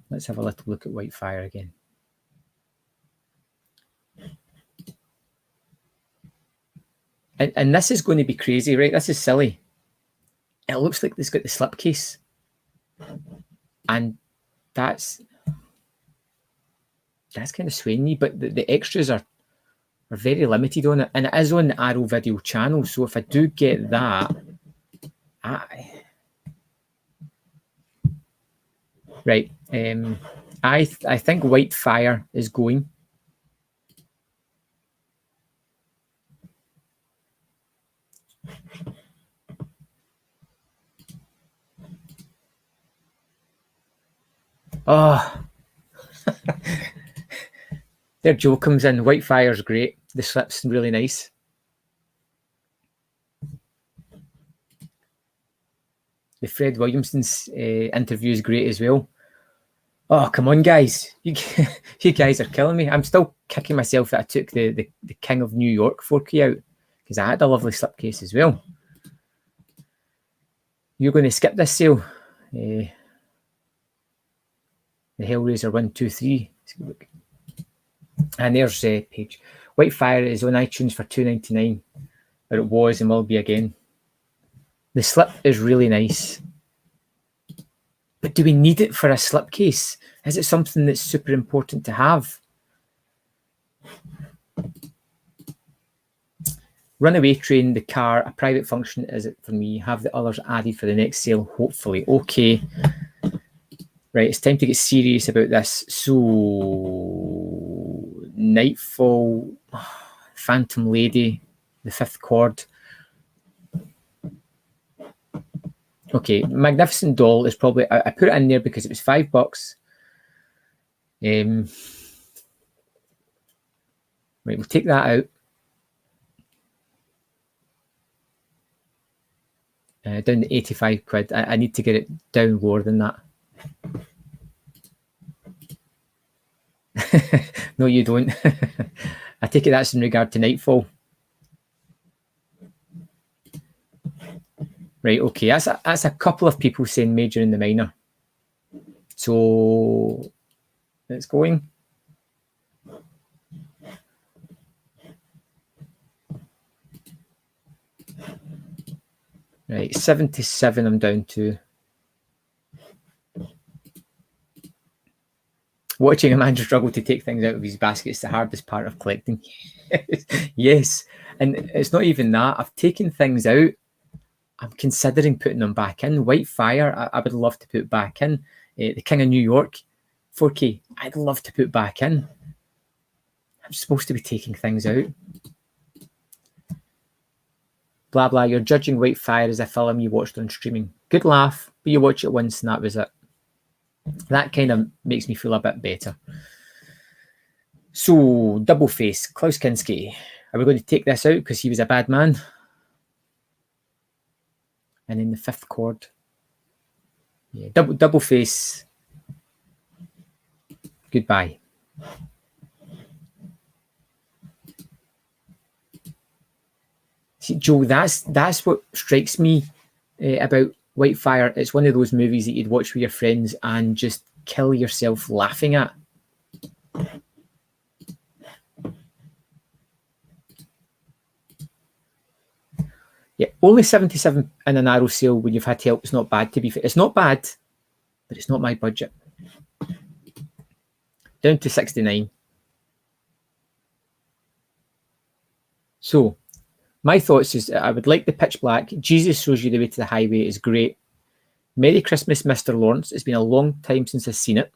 Let's have a little look at Whitefire again. And this is going to be crazy, right? This is silly. It looks like it's got the slipcase. And that's kind of swaying me, but the extras are very limited on it. And it is on the Arrow Video channel. So if I do get that, right. I think Whitefire is going. Oh, there Joe comes in. Whitefire's great. The slip's really nice. The Fred Williamson's interview is great as well. Oh, come on, guys. You guys are killing me. I'm still kicking myself that I took the King of New York 4K out, because I had a lovely slipcase as well. You're going to skip this sale. The Hellraiser 1, 2, 3. And there's Page. Whitefire is on iTunes for $2.99, or it was and will be again. The slip is really nice. But do we need it for a slipcase? Is it something that's super important to have? Runaway Train, the car, a private function is it for me. Have the others added for the next sale, hopefully. Okay. Right, it's time to get serious about this. So, Nightfall, Phantom Lady, the Fifth Chord. Okay, Magnificent Doll is probably, I put it in there because it was $5. Right, we'll take that out. Down to 85 quid. I need to get it down lower than that. No, you don't. I take it that's in regard to Nightfall. Right, okay. That's a couple of people saying major in the minor. So it's going. Right, 77 I'm down to. Watching a man struggle to take things out of his basket is the hardest part of collecting. Yes, and it's not even that. I've taken things out. I'm considering putting them back in. White Fire, I would love to put back in. The King of New York, 4K, I'd love to put back in. I'm supposed to be taking things out. Blah, blah, you're judging White Fire as a film you watched on streaming. Good laugh, but you watch it once and that was it. That kind of makes me feel a bit better. So, Double Face, Klaus Kinski. Are we going to take this out because he was a bad man? And in the fifth chord. Yeah, double Face. Goodbye. See, Joe, that's what strikes me about White Fire. It's one of those movies that you'd watch with your friends and just kill yourself laughing at. Yeah, only 77 in a narrow sale when you've had to help. It's not bad, to be fair. It's not bad, but it's not my budget. Down to 69. So, my thoughts is I would like the Pitch Black. Jesus Shows You the Way to the Highway is great. Merry Christmas, Mr. Lawrence. It's been a long time since I've seen it,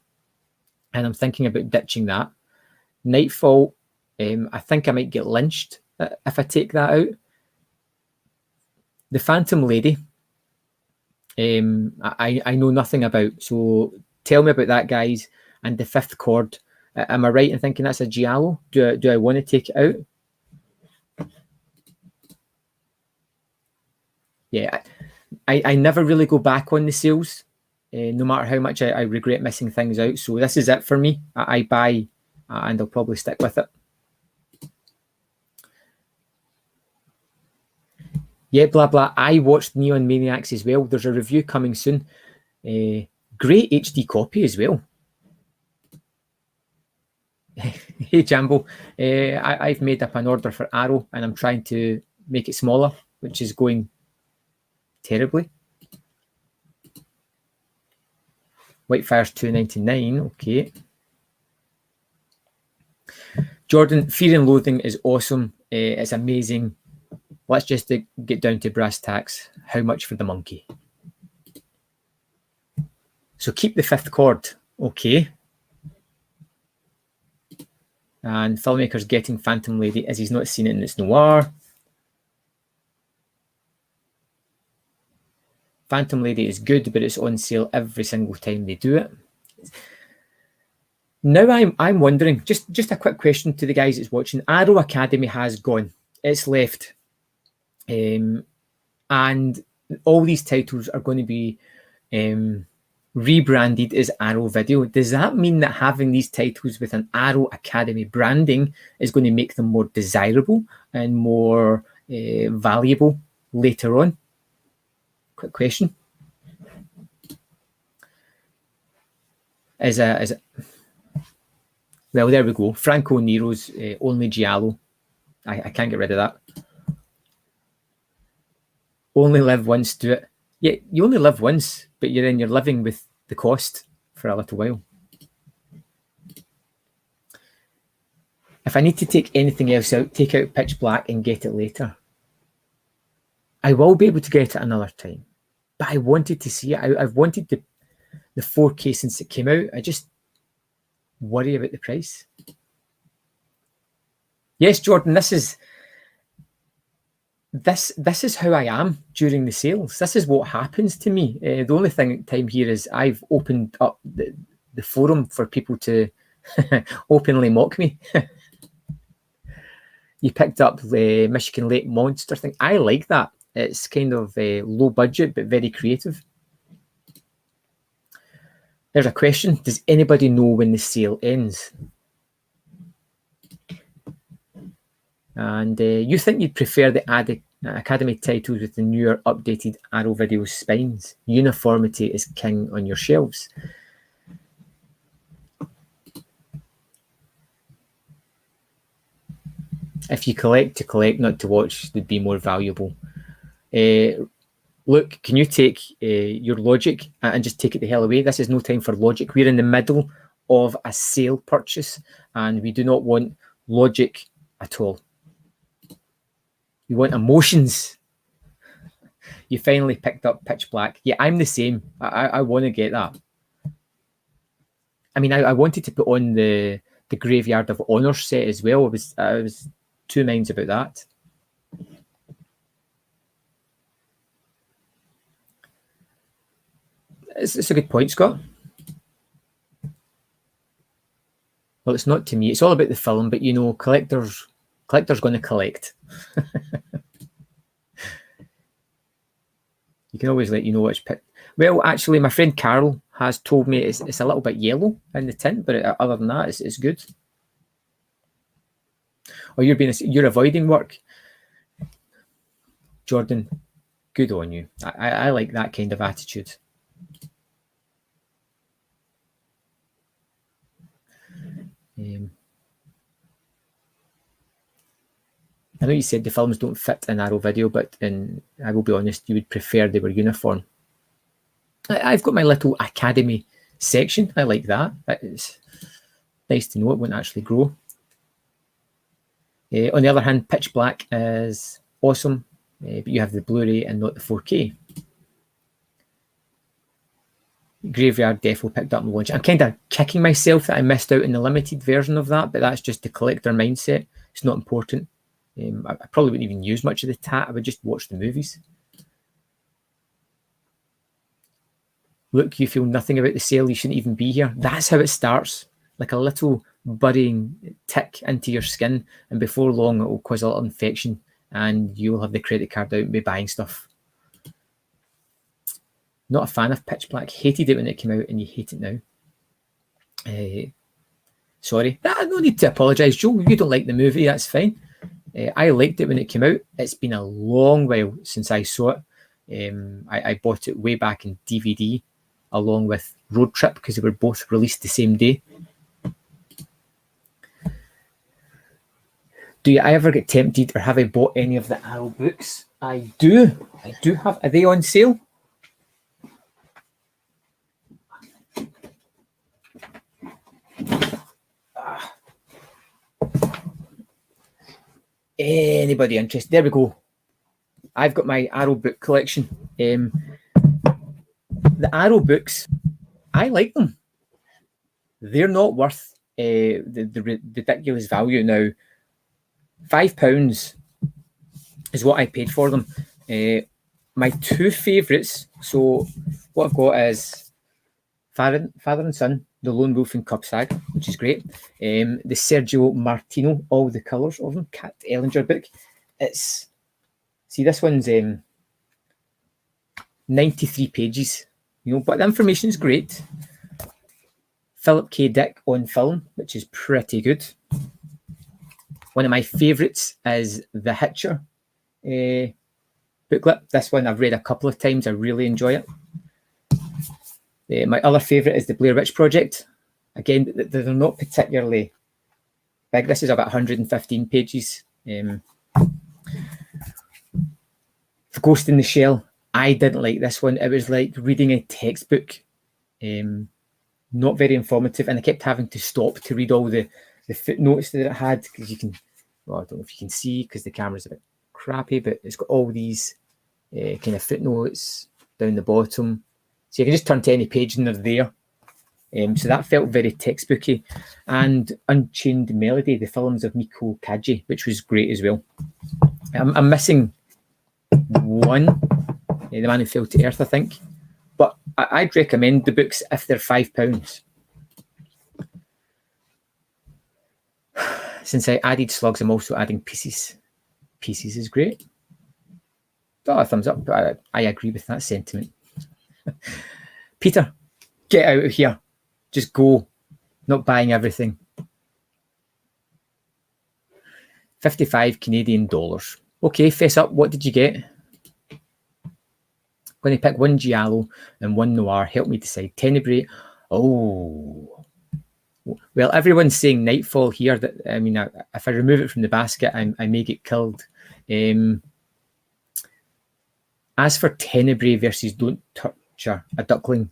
and I'm thinking about ditching that. Nightfall, I think I might get lynched if I take that out. The Phantom Lady, I know nothing about, so tell me about that, guys. And the fifth chord, am I right in thinking that's a Giallo? Do I want to take it out? Yeah, I never really go back on the sales, no matter how much I regret missing things out. So this is it for me. I buy, and I'll probably stick with it. Yeah, blah, blah. I watched Neon Maniacs as well. There's a review coming soon. Great HD copy as well. Hey, Jambo. I've made up an order for Arrow, and I'm trying to make it smaller, which is going terribly. Whitefire's $2.99. Okay. Jordan, Fear and Loathing is awesome. It's amazing. Let's just get down to brass tacks. How much for the monkey? So keep the fifth chord. Okay. And filmmaker's getting Phantom Lady as he's not seen it and it's Noir. Phantom Lady is good, but it's on sale every single time they do it. Now I'm wondering, just a quick question to the guys that's watching. Arrow Academy has gone. It's left. And all these titles are going to be rebranded as Arrow Video. Does that mean that having these titles with an Arrow Academy branding is going to make them more desirable and more valuable later on? Quick question. Well, there we go. Franco Nero's only Giallo. I can't get rid of that. Only live once, do it. Yeah, you only live once, but you're living with the cost for a little while. If I need to take anything else out, take out Pitch Black and get it later. I will be able to get it another time, but I wanted to see it. I've wanted the 4K since it came out. I just worry about the price. Yes, Jordan, this is how I am during the sales. This is what happens to me. The only time here is I've opened up the forum for people to openly mock me. You picked up the Michigan Lake Monster thing. I like that. It's kind of low budget, but very creative. There's a question. Does anybody know when the sale ends? And you think you'd prefer the Academy titles with the newer, updated Arrow Video spines? Uniformity is king on your shelves. If you collect to collect, not to watch, would be more valuable. Look, can you take your logic and just take it the hell away? This is no time for logic. We're in the middle of a sale purchase, and we do not want logic at all. We want emotions. You finally picked up Pitch Black. Yeah, I'm the same. I want to get that. I mean, I wanted to put on the Graveyard of Honor set as well. I was two minds about that. It's a good point, Scott. Well, it's not to me. It's all about the film, but you know, collectors going to collect. You can always let you know which pick. Well, actually, my friend Carol has told me it's a little bit yellow in the tint, but other than that, it's good. Or you're avoiding work, Jordan. Good on you. I like that kind of attitude. I know you said the films don't fit an Arrow Video, but I will be honest, you would prefer they were uniform. I've got my little Academy section. I like that. It's nice to know it won't actually grow. On the other hand, Pitch Black is awesome, but you have the Blu-ray and not the 4K. Graveyard Defo picked up and launched. I'm kind of kicking myself that I missed out in the limited version of that, but that's just the collector mindset. It's not important. I probably wouldn't even use much of the tat. I would just watch the movies. Look, you feel nothing about the sale. You shouldn't even be here. That's how it starts. Like a little budding tick into your skin. And before long, it will cause a little infection. And you'll have the credit card out and be buying stuff. Not a fan of Pitch Black. Hated it when it came out and you hate it now. Sorry. No need to apologise, Joe. You don't like the movie. That's fine. I liked it when it came out. It's been a long while since I saw it. I bought it way back in DVD along with Road Trip because they were both released the same day. Do you ever get tempted or have I bought any of the Arrow books? I do. I do have. Are they on sale? Anybody interested? There we go. I've got my Arrow book collection. The Arrow books, I like them. They're not worth the ridiculous value now. £5 is what I paid for them. My two favourites. So what I've got is Father and Son, The Lone Wolf and Cub Saga, which is great. The Sergio Martino, all the colours of them, Cat Ellinger book. See, this one's 93 pages, you know, but the information is great. Philip K. Dick on film, which is pretty good. One of my favourites is The Hitcher booklet. This one I've read a couple of times. I really enjoy it. My other favourite is the Blair Witch Project. Again, they're not particularly big. This is about 115 pages. The Ghost in the Shell. I didn't like this one. It was like reading a textbook. Not very informative. And I kept having to stop to read all the footnotes that it had. Because you can, well, I don't know if you can see because the camera's a bit crappy, but it's got all these kind of footnotes down the bottom. So you can just turn to any page and they're there. So that felt very textbooky. And Unchained Melody, the films of Miko Kaji, which was great as well. I'm missing one, The Man Who Fell to Earth, I think. But I'd recommend the books if they're £5. Since I added slugs, I'm also adding pieces. Pieces is great. Oh, a thumbs up. I agree with that sentiment. Peter, get out of here. Just go. Not buying everything. 55 Canadian dollars. Okay, face up. What did you get? Going to pick one Giallo and one Noir. Help me decide. Tenebrae. Oh. Well, everyone's saying Nightfall here. That I mean, if I remove it from the basket, I may get killed. As for Tenebrae versus Don't Torture a Duckling,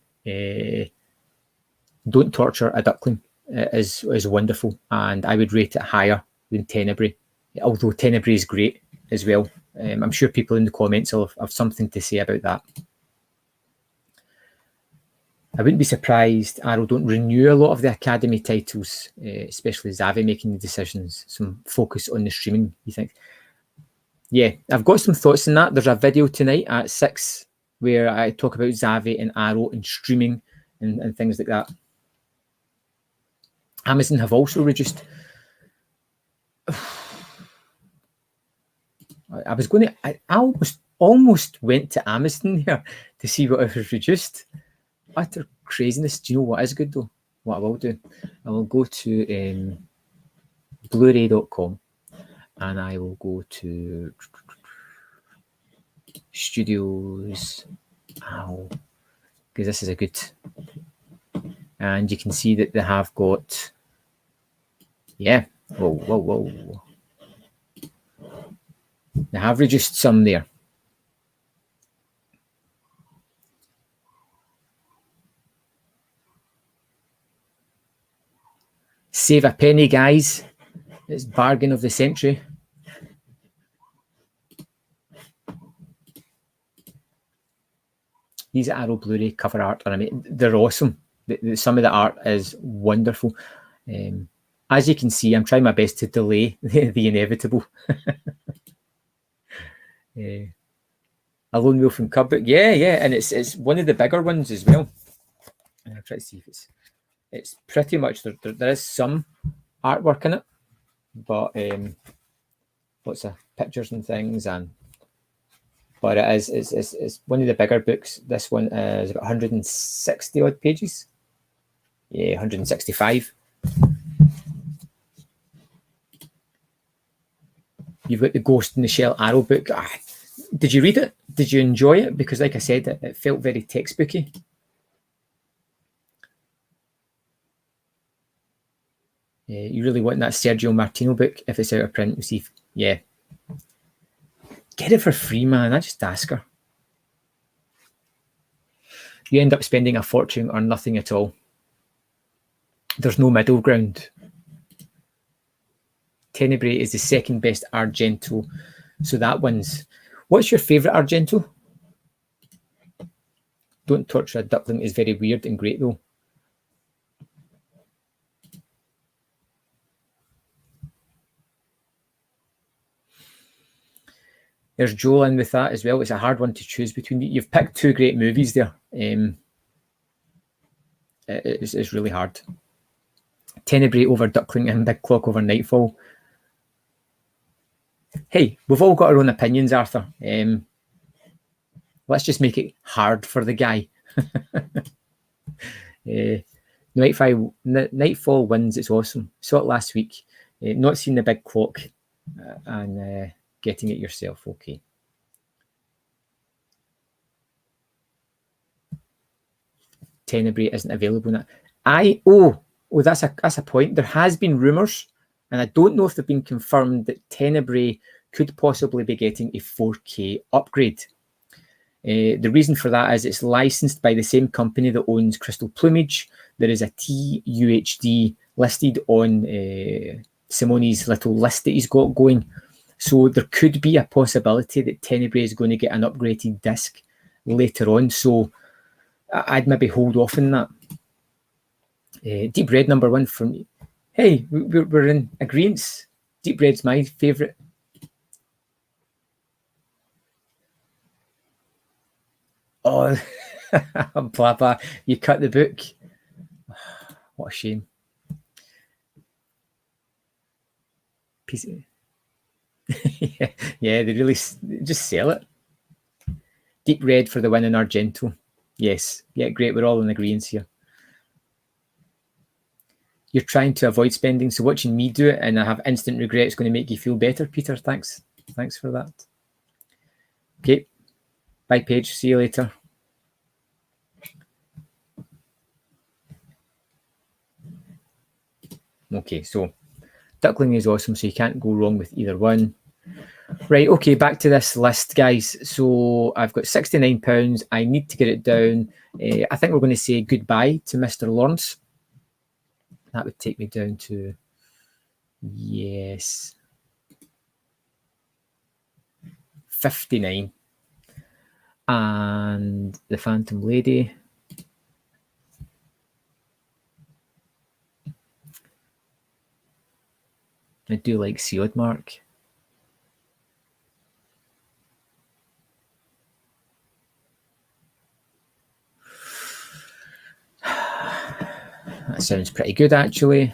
Don't Torture a Duckling is wonderful, and I would rate it higher than Tenebrae, although Tenebrae is great as well. I'm sure people in the comments will have something to say about that. I wouldn't be surprised Arrow don't renew a lot of the Academy titles, especially Zavi making the decisions. Some focus on the streaming, you think? Yeah, I've got some thoughts on that. There's a video tonight at 6 where I talk about Zavi and Arrow and streaming and things like that. Amazon have also reduced. I almost went to Amazon here to see what it was reduced. Utter craziness. Do you know what is good though? What I will do, I will go to blu-ray.com and I will go to Studios. Ow, because this is a good. And you can see that they have got. Yeah. Whoa. They have reduced some there. Save a penny, guys. It's bargain of the century. These Arrow Blu-ray cover art are amazing. They're awesome. Some of the art is wonderful. As you can see, I'm trying my best to delay the inevitable. A Lone Wolf from Cub Book. Yeah, and it's one of the bigger ones as well. I'll try to see if it's pretty much there is some artwork in it, but lots of pictures and things, but it's one of the bigger books. This one is about 160 odd pages. Yeah, 165. You've got the Ghost in the Shell Arrow book. Did you read it? Did you enjoy it? Because like I said, it felt very textbooky. You really want that Sergio Martino book if it's out of print. See, yeah. Get it for free, man. I just ask her. You end up spending a fortune or nothing at all. There's no middle ground. Tenebrae is the second best Argento, so that wins. What's your favourite Argento? Don't Torture a Duckling is very weird and great though. There's Joel in with that as well. It's a hard one to choose between. You've picked two great movies there. It's really hard. Tenebrae over Duckling and Big Clock over Nightfall. Hey, we've all got our own opinions, Arthur. Let's just make it hard for the guy. Nightfall wins. It's awesome. Saw it last week. Not seen the Big Clock and getting it yourself. Okay. Tenebrae isn't available now. That's a point. There has been rumours, and I don't know if they've been confirmed, that Tenebrae could possibly be getting a 4K upgrade. The reason for that is it's licensed by the same company that owns Crystal Plumage. There is a TUHD listed on Simone's little list that he's got going. So there could be a possibility that Tenebrae is going to get an upgraded disc later on. So I'd maybe hold off on that. Deep Red number 1 from me. Hey, we're in agreement. Deep Red's my favourite. Oh, Papa, you cut the book. What a shame. Piece of... yeah, they really just sell it. Deep red for the win in Argento. Yes. Yeah, great. We're all in agreement here. You're trying to avoid spending, so watching me do it and I have instant regret is going to make you feel better, Peter. Thanks for that. Okay, bye, Paige. See you later. Okay, so duckling is awesome, so you can't go wrong with either one. Right, okay, back to this list, guys. So I've got £69. I need to get it down. I think we're going to say goodbye to Mr. Lawrence. That would take me down to, yes, 59. And the Phantom Lady. I do like Sealed Mark. That sounds pretty good, actually.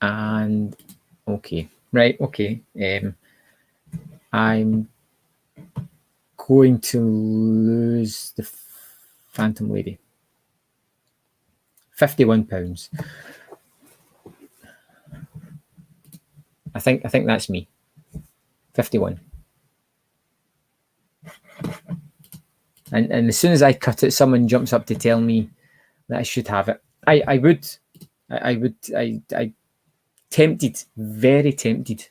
And okay, right, okay. I'm going to lose the Phantom Lady. £51. I think that's me. 51. And as soon as I cut it, someone jumps up to tell me that I should have it. I tempted, very tempted.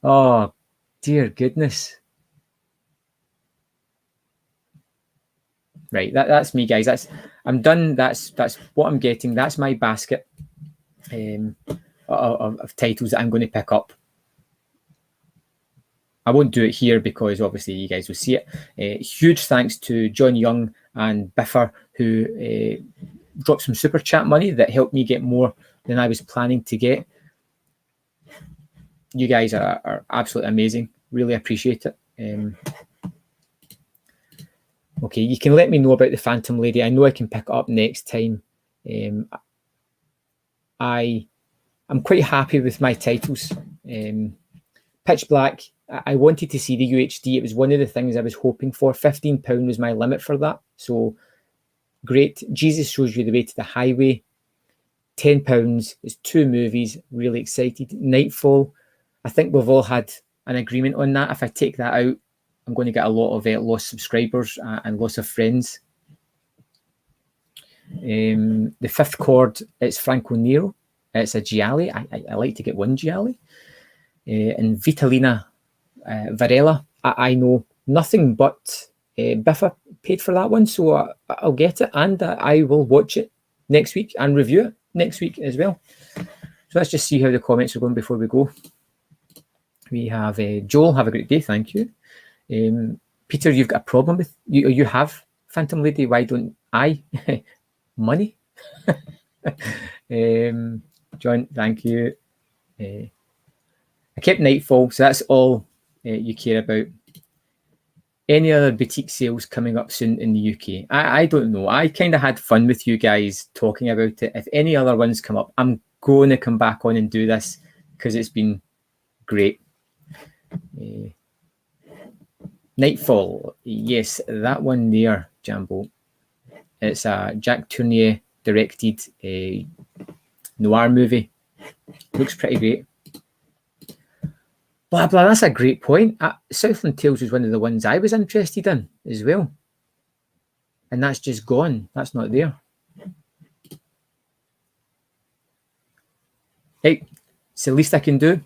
Oh, dear goodness. Right, that's me, guys. I'm done. That's what I'm getting. That's my basket of titles that I'm going to pick up. I won't do it here because obviously you guys will see it. Huge thanks to John Young and Biffer who dropped some super chat money that helped me get more than I was planning to get. You guys are absolutely amazing. Really appreciate it. Okay, you can let me know about the Phantom Lady. I know I can pick it up next time. I'm quite happy with my titles. Pitch Black, I wanted to see the UHD. It was one of the things I was hoping for. £15 was my limit for that. So great. Jesus Shows You the Way to the Highway. £10. It's 2 movies. Really excited. Nightfall. I think we've all had an agreement on that. If I take that out, I'm going to get a lot of lost subscribers and lots of friends. The Fifth Chord, it's Franco Nero. It's a Giallo. I like to get one Giallo. And Vitalina Varela, I know nothing but Biffa paid for that one, so I'll get it and I will watch it next week and review it next week as well. So let's just see how the comments are going before we go. We have Joel, have a great day, thank you. Peter, you've got a problem with you have Phantom Lady, why don't I? Money. John, thank you. I kept Nightfall, so that's all you care about. Any other boutique sales coming up soon in the UK? I don't know. I kind of had fun with you guys talking about it. If any other ones come up, I'm going to come back on and do this because it's been great. Nightfall, yes, that one there, Jambo. It's a Jack Tournier directed noir movie. Looks pretty great. Blah, blah, that's a great point. Southland Tales was one of the ones I was interested in as well. And that's just gone. That's not there. Hey, it's the least I can do.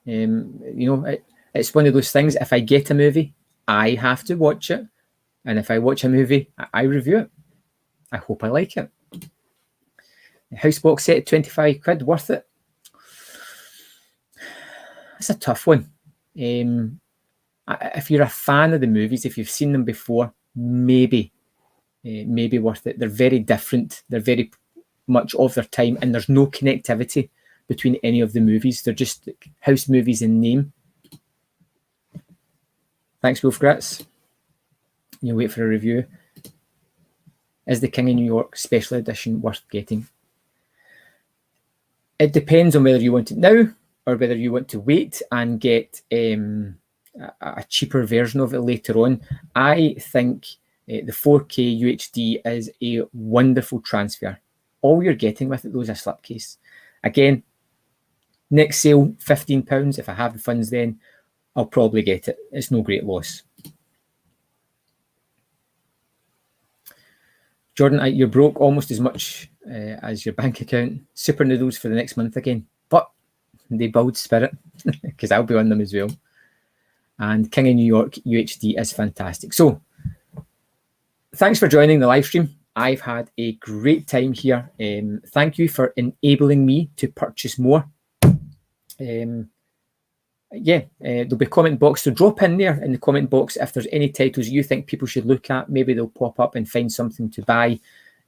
It's one of those things. If I get a movie, I have to watch it. And if I watch a movie, I review it. I hope I like it. House box set, 25 quid, worth it? It's a tough one. If you're a fan of the movies, if you've seen them before, maybe worth it. They're very different. They're very much of their time, and there's no connectivity between any of the movies. They're just house movies in name. Thanks, Wolf Gratz. You'll wait for a review. Is the King of New York special edition worth getting? It depends on whether you want it now or whether you want to wait and get a cheaper version of it later on, I think the 4K UHD is a wonderful transfer. All you're getting with it, though, is a slipcase. Again, next sale, £15. If I have the funds then, I'll probably get it. It's no great loss. Jordan, you're broke almost as much as your bank account. Super noodles for the next month again. But they build spirit, because I'll be on them as well. And King of New York UHD is fantastic. So thanks for joining the live stream. I've had a great time here. Thank you for enabling me to purchase more. There'll be a comment box, so drop in there in the comment box if there's any titles you think people should look at. Maybe they'll pop up and find something to buy.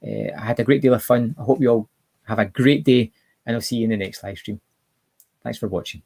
I had a great deal of fun. I hope you all have a great day, and I'll see you in the next live stream. Thanks for watching.